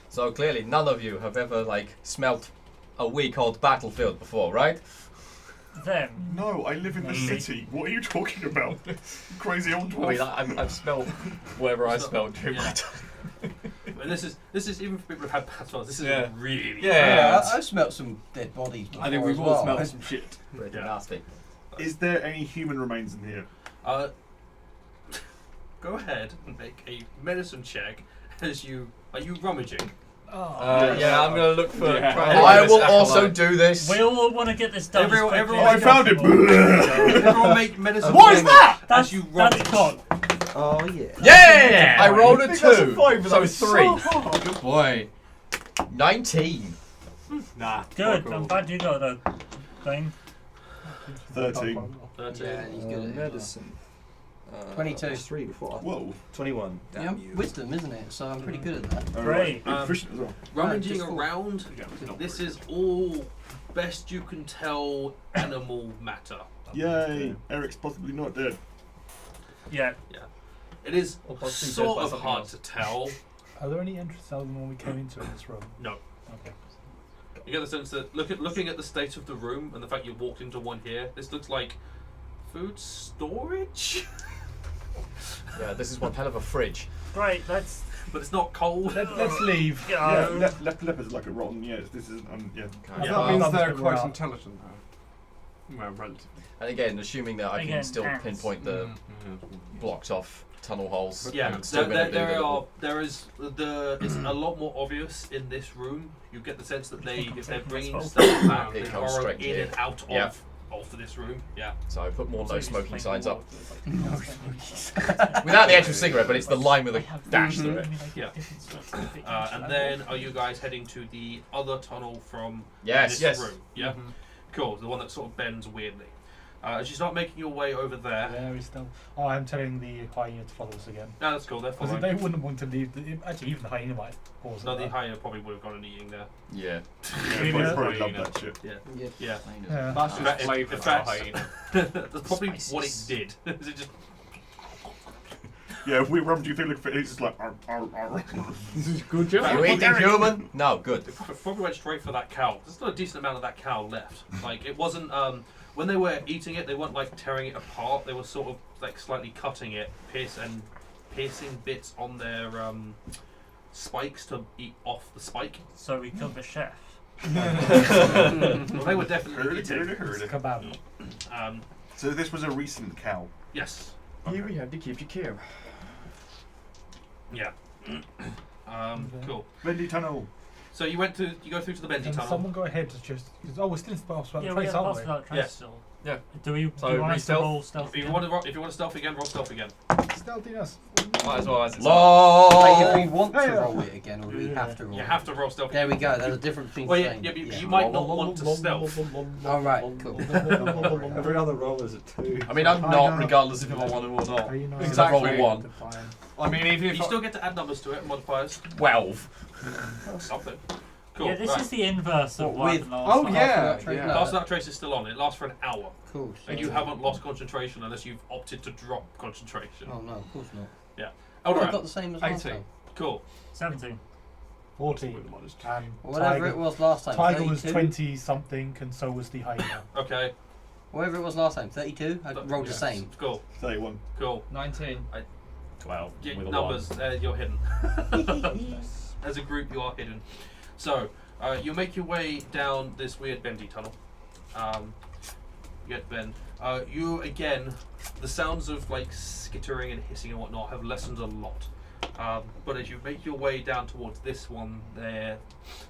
So clearly, none of you have ever smelt a weak-old battlefield before, right? Them. No, I live in the city. What are you talking about? Crazy old I dwarf. mean, I've smelled whatever I smelled during my Yeah. time. And this is even for people who've had battles. This is Yeah. really Yeah. I've smelt some dead bodies before I think as we've all well. smelled some shit. Pretty Yeah. nasty. Is there any human remains in here? Go ahead and make a medicine check as you are you rummaging. Yeah, I'm going to look for... Yeah. try and I find will this also acolyte. do this. We all want to get this done. Everyone- as everyone- quickly Oh, I as found it! possible. Everyone make medicine. What is checks that? That's, As you that's rummage. cool. Oh yeah. Yeah! I rolled a I think that's 2, 5, but so that was 3. so hard. Good boy. 19. Nah. Good. fuck I'm all. glad you got the thing. 13. 13. Yeah, he's good at it. Medicine. 22. That was 3 before. Whoa. 21. Yeah, Damn you. wisdom, isn't it? So I'm pretty good at that. Great. You're proficient as well. Rummaging just four. around. This is all best you can tell animal matter. Yay! Eric's possibly not dead. Yeah. It is Or possibly dead sort by of something hard else. to tell. Are there any entrances other than when we came into in this room? No. Okay. You get the sense that looking at the state of the room and the fact you walked into one here, this looks like food storage, Yeah, this is one hell of a fridge. Great. Let's but it's not cold. Let's leave. go. Yeah, leopard's like a rotten. Yes, this is yeah. Yeah. That means Um, they're we're quite out. intelligent, though. Well, relatively. And again, assuming that I can Again, still ants. pinpoint the blocks off tunnel holes. Yeah, and still gonna do the little- it's a lot more obvious in this room. You get the sense that if they're bringing Well, stuff back, it they comes borrow straight in here. and out Yeah. of this room. Yeah. So I put more no smoking signs up. No Without the actual cigarette, but it's the line with a dash through it. Yeah. And then are you guys heading to the other tunnel from Yes, this yes. room? Yeah. Cool. The one that sort of bends weirdly. As you start making your way over there. There is still. Oh, I'm telling the hyena to follow us again. No, that's cool. They're Because following. they wouldn't want to leave. Actually, even the hyena might pause. No, at the that. hyena probably would have gone and eating there. Yeah. Yeah, probably love that shit. Yeah. Yeah. Yeah. Yeah. That's In just fact- flavour in for a fact- hyena. That's probably what it Spices. did. Is it just Yeah, if we rummage you through, look for it, it's just like. Arr, arr, arr. This is good job. You eating human? No, good. They probably went straight for that cow. There's still a decent amount of that cow left. Like it wasn't when they were eating it, they weren't like tearing it apart. They were sort of like slightly cutting it, piercing bits on their spikes to eat off the spike. So we killed the chef. Well, they were definitely eating. It's a kebab. So this was a recent cow. Yes. Here we have to keep you care. Yeah. Cool. Bendy tunnel. So you go through to the bendy Can tunnel. someone go ahead to just? Cause, oh, we're still in about Yeah, the we trace, have aren't passed we? without trace Yes. still. Yeah. Do we So do you want us to re-stealth? roll stealth If you again? want to stealth again, roll stealth again. Stealthiness. Might as well as it's Like, if we LOL. want to Yeah. roll it again, or do we have to roll You it? have to roll stealth. There we go. There's a difference between Well, yeah, saying. but you might not want to stealth. Oh, right, cool. Every other roll is a 2. I mean, I'm not, regardless if I want to or not. Hyena. Because I rolled a Exactly. 1. Fine. I mean, even You if still get to add numbers to it, modifiers. 12. Something. Cool. Yeah, this right. is the inverse of What, what with- happened last Oh time. yeah, Trace yeah. no. Last Without Trace is still on. It lasts for an hour. Cool. And you haven't lost concentration unless you've opted to drop concentration. Oh no, of course not. Elderan. I've got the same as last 18. time. Cool. 17. 14. With modest. And Whatever it was last time. Tiger was 32? 20 something, and so was the hyena. Okay. Whatever it was last time. 32. I rolled the Yes. same. Cool. 31. Cool. 19. 12. Yeah, with a numbers, you're hidden. As a group, you are hidden. So, you make your way down this weird bendy tunnel. You get bend. You, again, the sounds of like skittering and hissing and whatnot have lessened a lot. But as you make your way down towards this one, the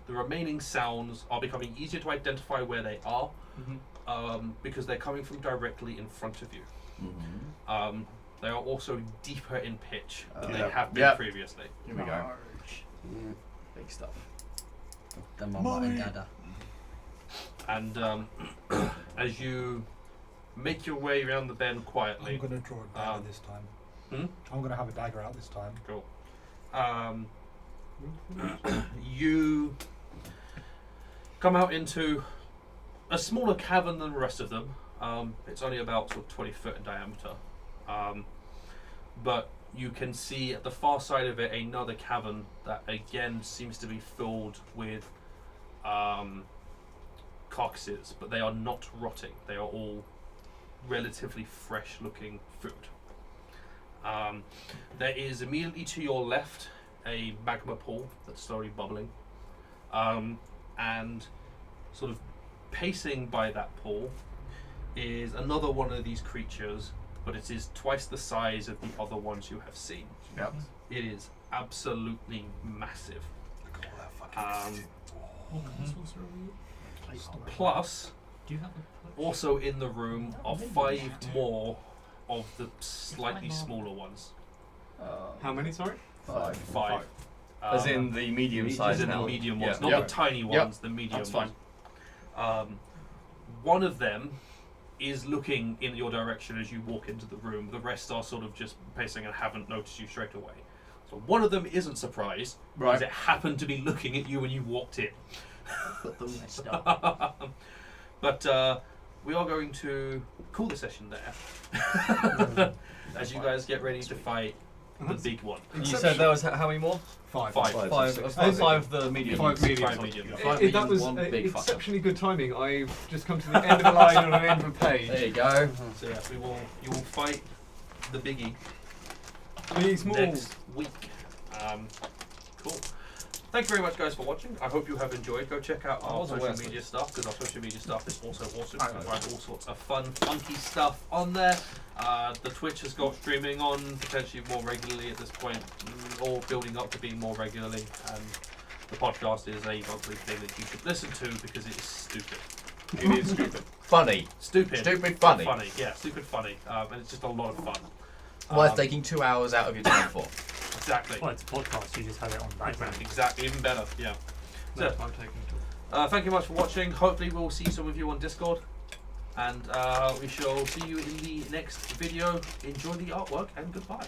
remaining sounds are becoming easier to identify where they are, because they're coming from directly in front of you. They are also deeper in pitch than they have been previously. Here we go. Yeah. Big stuff. The mama and dada. And as you make your way around the bend quietly, I'm going to draw a dagger this time. I'm going to have a dagger out this time. Cool. You come out into a smaller cavern than the rest of them. It's only about sort of 20 foot in diameter. But you can see at the far side of it another cavern that again seems to be filled with carcasses, but they are not rotting. They are all relatively fresh looking food. There is immediately to your left a magma pool that's slowly bubbling, and sort of pacing by that pool is another one of these creatures, but it is twice the size of the other ones you have seen. Yep. It is absolutely massive. Plus, Do you have a also in the room are 5 more of the slightly smaller ones. How many, sorry? 5. 5. As in the medium size As in the now. medium Yeah. ones, not the tiny ones, the medium That's ones. One of them is looking in your direction as you walk into the room. The rest are sort of just pacing and haven't noticed you straight away. So one of them isn't surprised, because it happened to be looking at you when you walked in. But we are going to call the session there as you guys get ready to fight the big one. You said there was how many more? 5. 5. 5 of the medium. 5 medium. 5 medium. That was one big fucker. exceptionally good timing. I've just come to the end of the line on the end of a page. There you go. So yeah, you will fight the biggie These small. next week. Cool. Thank you very much, guys, for watching. I hope you have enjoyed. Go check out our social media stuff, because our social media stuff is also awesome. You can find all sorts of fun, funky stuff on there. The Twitch has got streaming on potentially more regularly at this point, or building up to being more regularly. And the podcast is a monthly thing that you should listen to because it is stupid. It is stupid. Funny. Stupid. Stupid funny. Funny, yeah, stupid funny. And it's just a lot of fun. Worth taking 2 hours out of your time for. Exactly. Well, it's a podcast, you just have it on background. Exactly, even better, yeah. So, I'm taking thank you much for watching. Hopefully we'll see some of you on Discord. And we shall see you in the next video. Enjoy the artwork and goodbye.